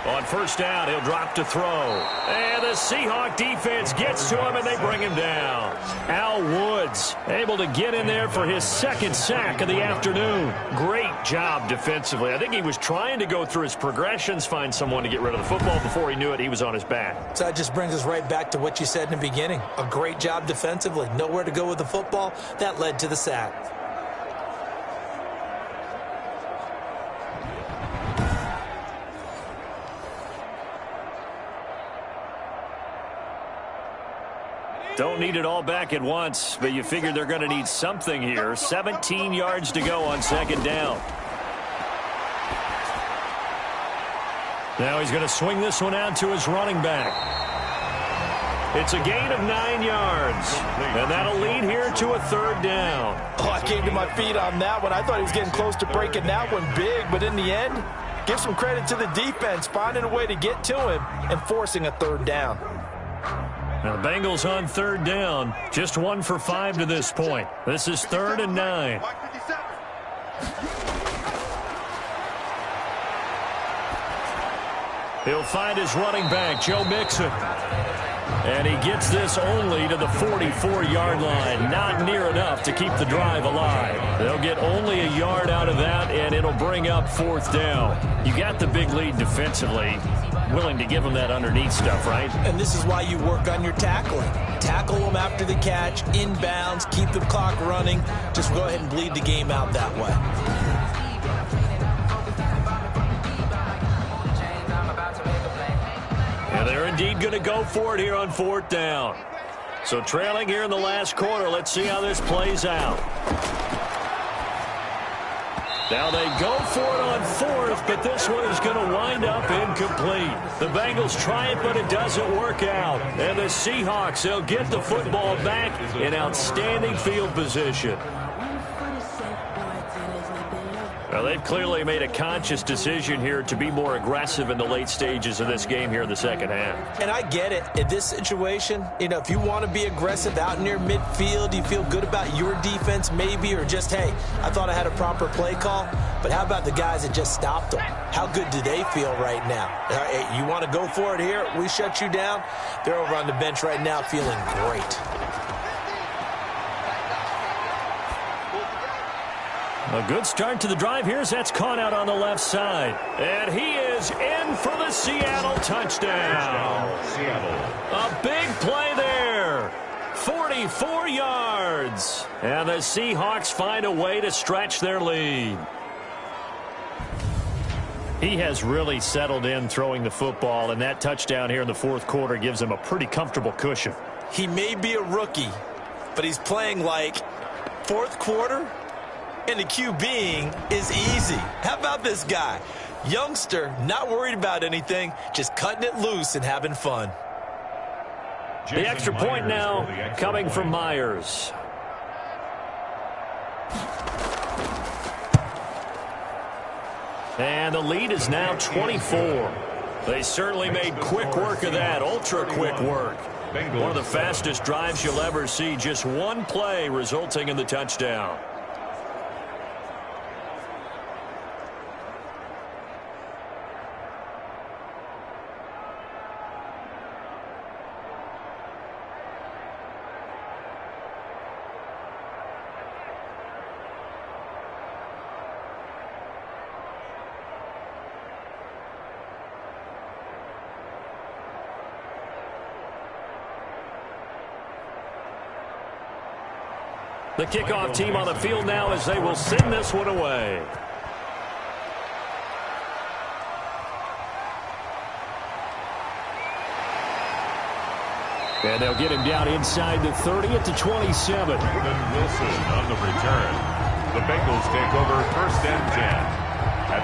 On 1st down, he'll drop to throw. And the Seahawks defense gets to him, and they bring him down. Al Woods able to get in there for his 2nd sack of the afternoon. Great job defensively. I think he was trying to go through his progressions, find someone to get rid of the football. Before he knew it, he was on his back. So that just brings us right back to what you said in the beginning. A great job defensively. Nowhere to go with the football. That led to the sack. Don't need it all back at once, but you figure they're going to need something here. 17 yards to go on 2nd down. Now he's going to swing this one out to his running back. It's a gain of 9 yards, and that'll lead here to a 3rd down. Oh, I came to my feet on that one. I thought he was getting close to breaking that one big, but in the end, give some credit to the defense, finding a way to get to him and forcing a 3rd down. Now the Bengals on 3rd down, just 1 for 5 to this point. This is 3rd and 9. He'll find his running back, Joe Mixon. And he gets this only to the 44-yard line. Not near enough to keep the drive alive. They'll get only a yard out of that, and it'll bring up 4th down. You got the big lead defensively. Willing to give them that underneath stuff, right? And this is why you work on your tackling. Tackle them after the catch, inbounds, keep the clock running. Just go ahead and bleed the game out that way. And they're indeed going to go for it here on 4th down. So trailing here in the last quarter, let's see how this plays out. Now they go for it on 4th, but this one is going to wind up incomplete. The Bengals try it, but it doesn't work out. And the Seahawks, they'll get the football back in outstanding field position. Well, they've clearly made a conscious decision here to be more aggressive in the late stages of this game here in the 2nd half. And I get it. In this situation, you know, if you want to be aggressive out near midfield, you feel good about your defense maybe, or just, hey, I thought I had a proper play call. But how about the guys that just stopped them? How good do they feel right now? Hey, you want to go for it here? We shut you down? They're over on the bench right now feeling great. A good start to the drive here as that's caught out on the left side. And he is in for the Seattle touchdown. A big play there. 44 yards. And the Seahawks find a way to stretch their lead. He has really settled in throwing the football, and that touchdown here in the fourth quarter gives him a pretty comfortable cushion. He may be a rookie, but he's playing like fourth quarter, and the QBing is easy. How about this guy? Youngster, not worried about anything, just cutting it loose and having fun. The extra point now coming from Myers. And the lead is now 24. They certainly made quick work of that, ultra-quick work. One of the fastest drives you'll ever see, just one play resulting in the touchdown. The kickoff team on the field now as they will send this one away. And they'll get him down inside the 30 at the 27. Wilson on the return. The Bengals take over first and 10.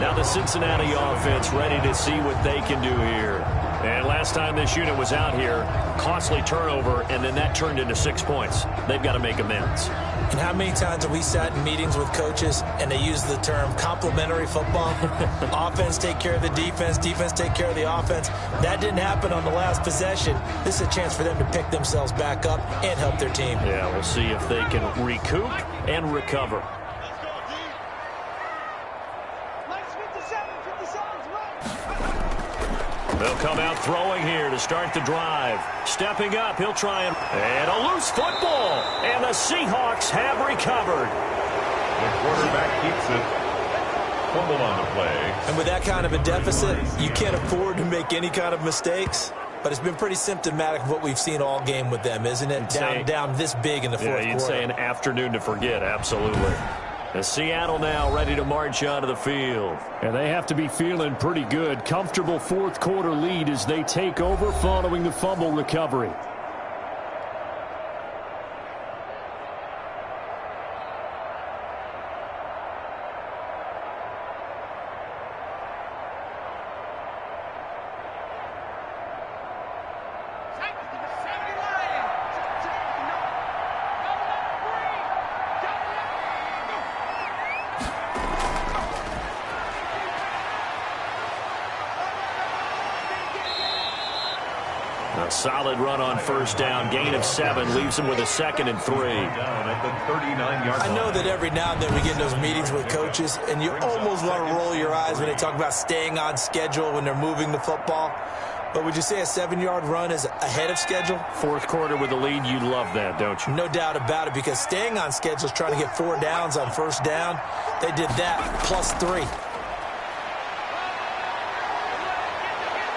Now the Cincinnati offense ready to see what they can do here. And last time this unit was out here, costly turnover, and then that turned into 6 points. They've got to make amends. And how many times have we sat in meetings with coaches and they use the term complementary football? Offense take care of the defense, defense take care of the offense. That didn't happen on the last possession. This is a chance for them to pick themselves back up and help their team. Yeah, we'll see if they can recoup and recover. They'll come out throwing here to start the drive. Stepping up, he'll try and a loose football. And the Seahawks have recovered. The quarterback keeps it. Fumble on the play. And with that kind of a deficit, you can't afford to make any kind of mistakes. But it's been pretty symptomatic of what we've seen all game with them, isn't it? Down this big in the fourth quarter. You'd say an afternoon to forget, absolutely. And Seattle now ready to march onto the field. And they have to be feeling pretty good. Comfortable fourth quarter lead as they take over following the fumble recovery. A solid run on first down. Gain of 7 leaves him with a 2nd and 3. Down at the 39-yard line. I know that every now and then we get in those meetings with coaches, and you almost want to roll your eyes when they talk about staying on schedule when they're moving the football. But would you say a 7-yard run is ahead of schedule? Fourth quarter with the lead, you love that, don't you? No doubt about it, because staying on schedule is trying to get 4 downs on first down. They did that plus 3.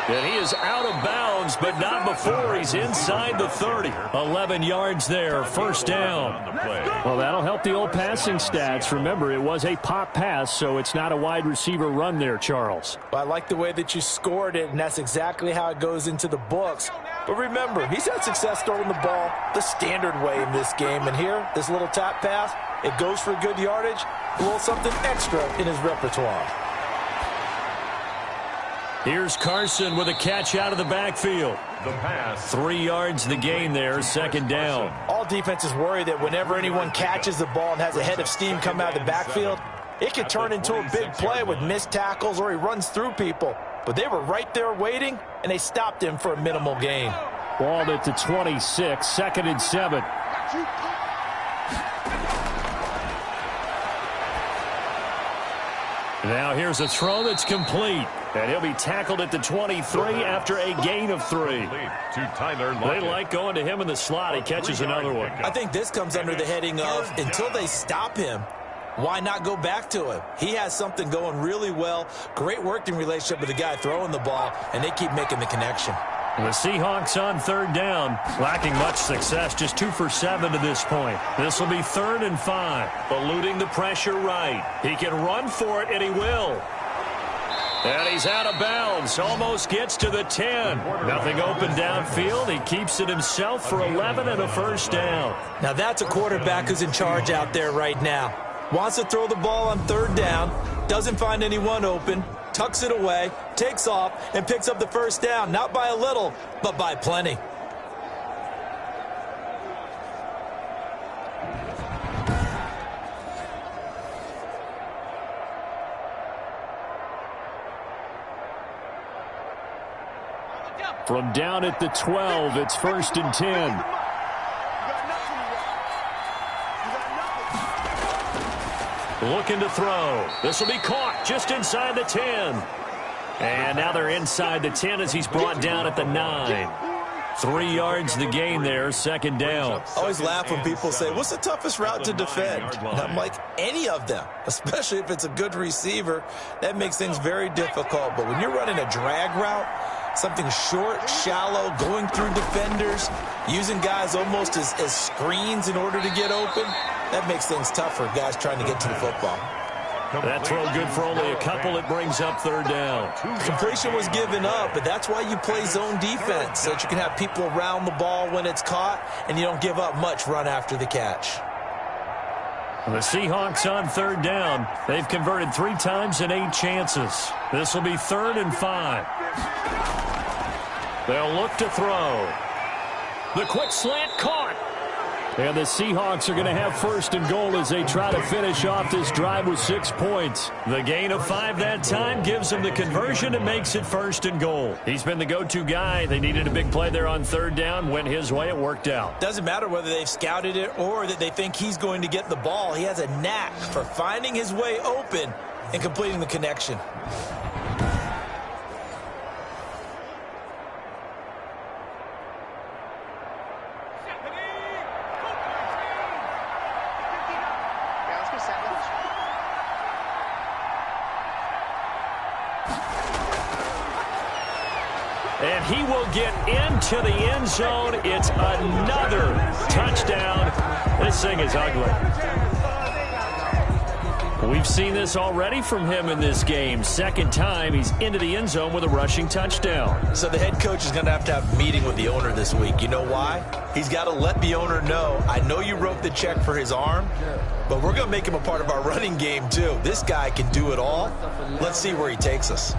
And he is out of bounds, but not before he's inside the 30. 11 yards there, first down. Well, that'll help the old passing stats. Remember, it was a pop pass, so it's not a wide receiver run there, Charles. Well, I like the way that you scored it, and that's exactly how it goes into the books. But remember, he's had success throwing the ball the standard way in this game. And here, this little tap pass, it goes for good yardage, a little something extra in his repertoire. Here's Carson with a catch out of the backfield. The pass. 3 yards the gain there, second down. All defenses worry that whenever anyone catches the ball and has a head of steam come out of the backfield, it could turn into a big play with missed tackles or he runs through people. But they were right there waiting, and they stopped him for a minimal gain. Ball at the 26, 2nd and 7. Now here's a throw that's complete. And he'll be tackled at the 23 after a gain of 3. They like going to him in the slot. He catches another one. I think this comes under the heading of until they stop him, why not go back to him? He has something going really well. Great working relationship with the guy throwing the ball, and they keep making the connection. The Seahawks on third down, lacking much success, just 2 for 7 to this point. This will be 3rd and 5. Eluding the pressure right. He can run for it, and he will. And he's out of bounds. Almost gets to the 10. Nothing open downfield. He keeps it himself for 11 and a first down. Now that's a quarterback who's in charge out there right now. Wants to throw the ball on third down, doesn't find anyone open, tucks it away, takes off, and picks up the first down. Not by a little, but by plenty. From down at the 12, it's 1st and 10. Looking to throw. This will be caught just inside the 10. And now they're inside the 10 as he's brought down at the 9. 3 yards the gain there, 2nd down. I always laugh when people say, what's the toughest route to defend? And I'm like, any of them, especially if it's a good receiver. That makes things very difficult. But when you're running a drag route, something short, shallow, going through defenders, using guys almost as screens in order to get open, that makes things tough for guys trying to get to the football. That throw good for only a couple. It brings up 3rd down. Completion was given up, but that's why you play zone defense, so that you can have people around the ball when it's caught, and you don't give up much run after the catch. The Seahawks on 3rd down. They've converted 3 times in 8 chances. This will be 3rd and 5. They'll look to throw. The quick slant caught. And the Seahawks are going to have 1st and goal as they try to finish off this drive with 6 points. The gain of 5 that time gives him the conversion and makes it 1st and goal. He's been the go-to guy. They needed a big play there on 3rd down. Went his way. It worked out. Doesn't matter whether they've scouted it or that they think he's going to get the ball. He has a knack for finding his way open and completing the connection. And he will get into the end zone. It's another touchdown. This thing is ugly. We've seen this already from him in this game. 2nd time he's into the end zone with a rushing touchdown. So the head coach is going to have a meeting with the owner this week. You know why? He's got to let the owner know, I know you wrote the check for his arm, but we're going to make him a part of our running game too. This guy can do it all. Let's see where he takes us.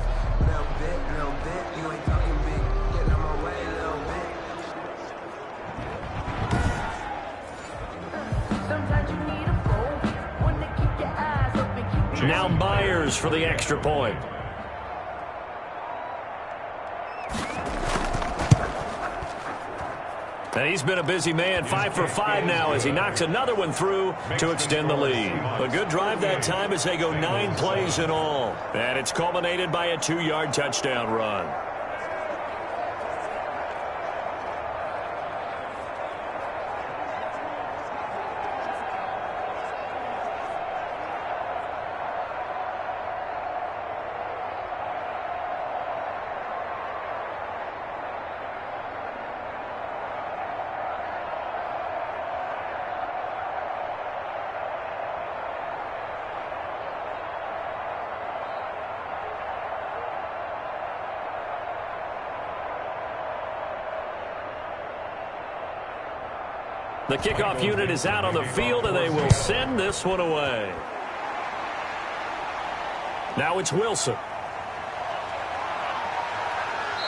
Now Myers for the extra point. And he's been a busy man, 5 for 5 now as he knocks another one through to extend the lead. A good drive that time as they go 9 plays in all. And it's culminated by a 2-yard touchdown run. The kickoff unit is out on the field, and they will send this one away. Now it's Wilson.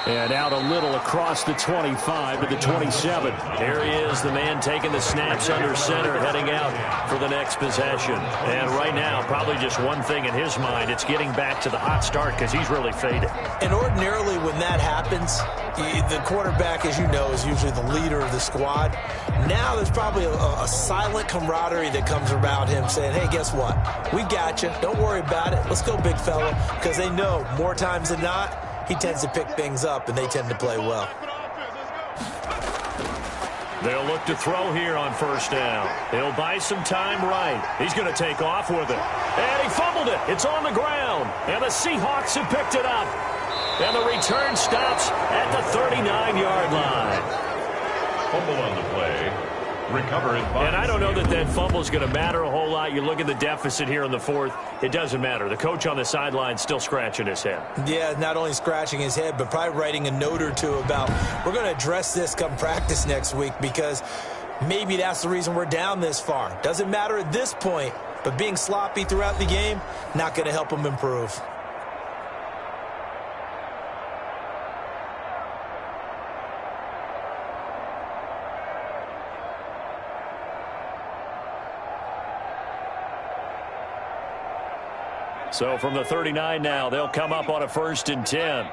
And out a little across the 25 to the 27. Here he is, the man taking the snaps under center, heading out for the next possession. And right now, probably just one thing in his mind. It's getting back to the hot start because he's really faded. And ordinarily when that happens, the quarterback, as you know, is usually the leader of the squad. Now there's probably a silent camaraderie that comes around him saying, hey, guess what? We got you. Don't worry about it. Let's go, big fella. Because they know more times than not, he tends to pick things up, and they tend to play well. They'll look to throw here on 1st down. He'll buy some time right. He's going to take off with it. And he fumbled it. It's on the ground. And the Seahawks have picked it up. And the return stops at the 39-yard line. Fumble on the play. Recover it by And I don't know that that fumble is going to matter a whole lot. You look at the deficit here in the fourth. It doesn't matter. The coach on the sideline still scratching his head. Yeah, not only scratching his head, but probably writing a note or two about we're going to address this come practice next week because maybe that's the reason we're down this far. Doesn't matter at this point, but being sloppy throughout the game, not going to help him improve. So from the 39 now, they'll come up on a 1st and 10.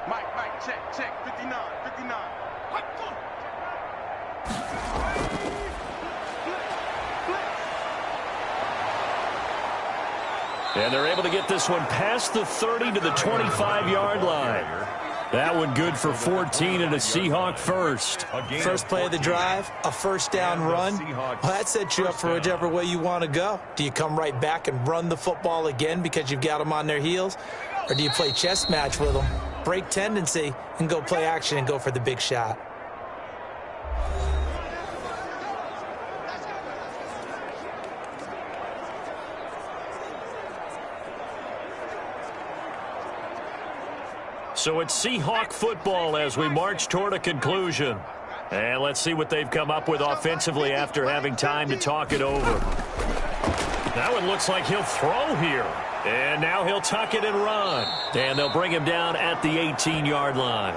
Mike, check. 59. And they're able to get this one past the 30 to the 25-yard line. That one good for 14 and a Seahawk first. First play of the drive, a first down run. Well, that sets you up for whichever way you want to go. Do you come right back and run the football again because you've got them on their heels? Or do you play chess match with them, break tendency, and go play action and go for the big shot? So it's Seahawk football as we march toward a conclusion. And let's see what they've come up with offensively after having time to talk it over. That one looks like he'll throw here. And now he'll tuck it and run. And they'll bring him down at the 18-yard line.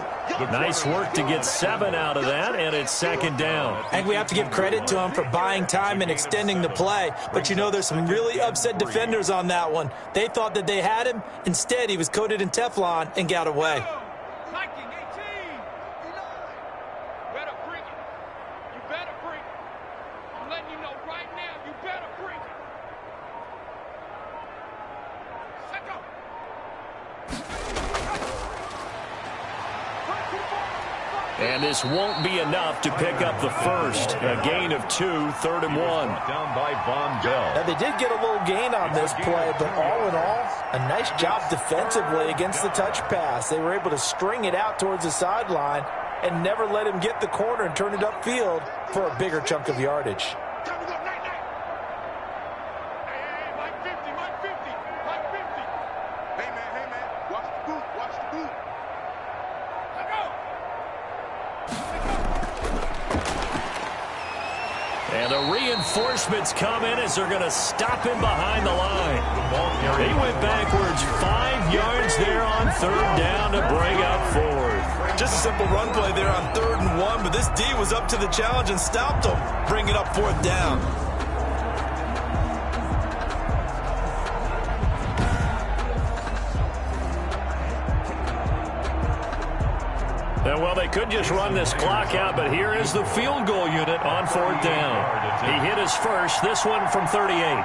Nice work to get 7 out of that, and it's 2nd down. I think we have to give credit to him for buying time and extending the play. But, you know, there's some really upset defenders on that one. They thought that they had him. Instead, he was coated in Teflon and got away. And this won't be enough to pick up the first. A gain of 2, 3rd and 1. down by Von Bell. Now, they did get a little gain on this play, but all in all, a nice job defensively against the touch pass. They were able to string it out towards the sideline and never let him get the corner and turn it upfield for a bigger chunk of yardage. And the reinforcements come in as they're going to stop him behind the line. He went backwards 5 yards there on 3rd down to bring up 4th. Just a simple run play there on 3rd and 1, but this D was up to the challenge and stopped him, bringing up 4th down. And, well, they could just run this clock out, but here is the field goal unit on 4th down. He hit his first, this one from 38.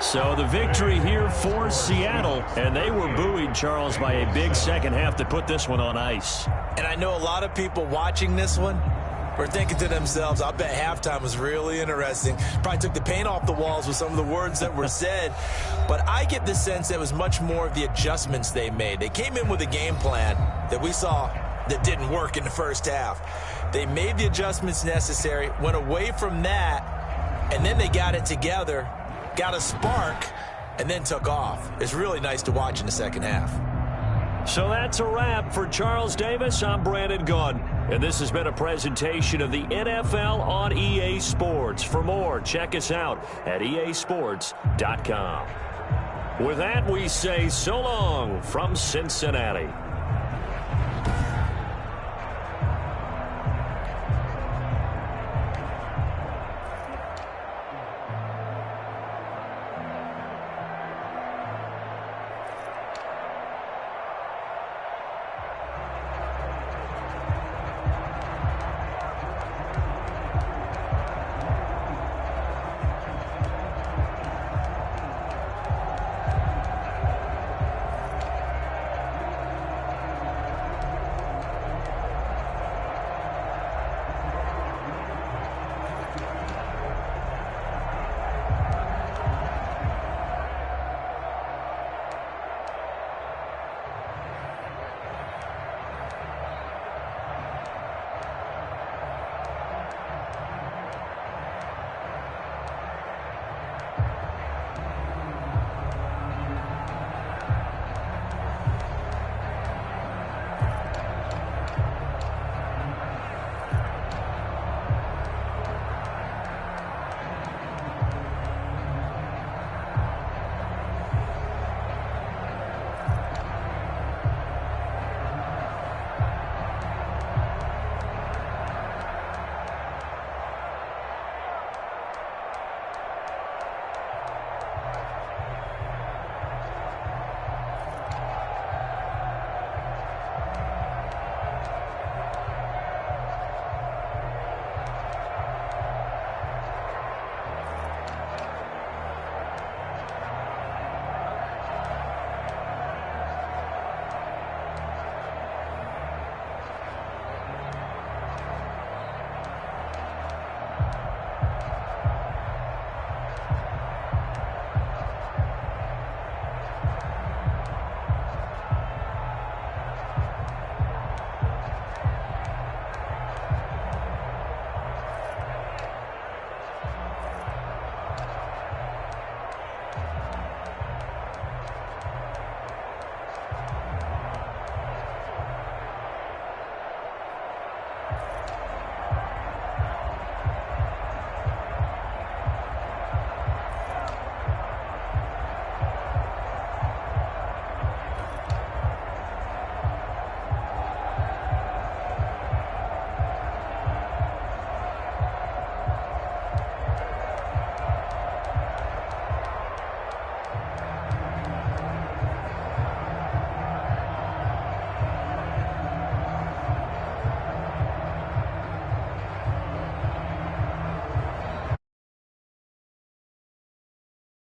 So the victory here for Seattle, and they were buoyed, Charles, by a big second half to put this one on ice. And I know a lot of people watching this one were thinking to themselves, I bet halftime was really interesting. Probably took the paint off the walls with some of the words that were said. But I get the sense that it was much more of the adjustments they made. They came in with a game plan that we saw that didn't work in the first half. They made the adjustments necessary, went away from that, and then they got it together, got a spark, and then took off. It's really nice to watch in the second half. So that's a wrap for Charles Davis. I'm Brandon Gaudin, and this has been a presentation of the NFL on EA Sports. For more, check us out at easports.com. With that, we say so long from Cincinnati.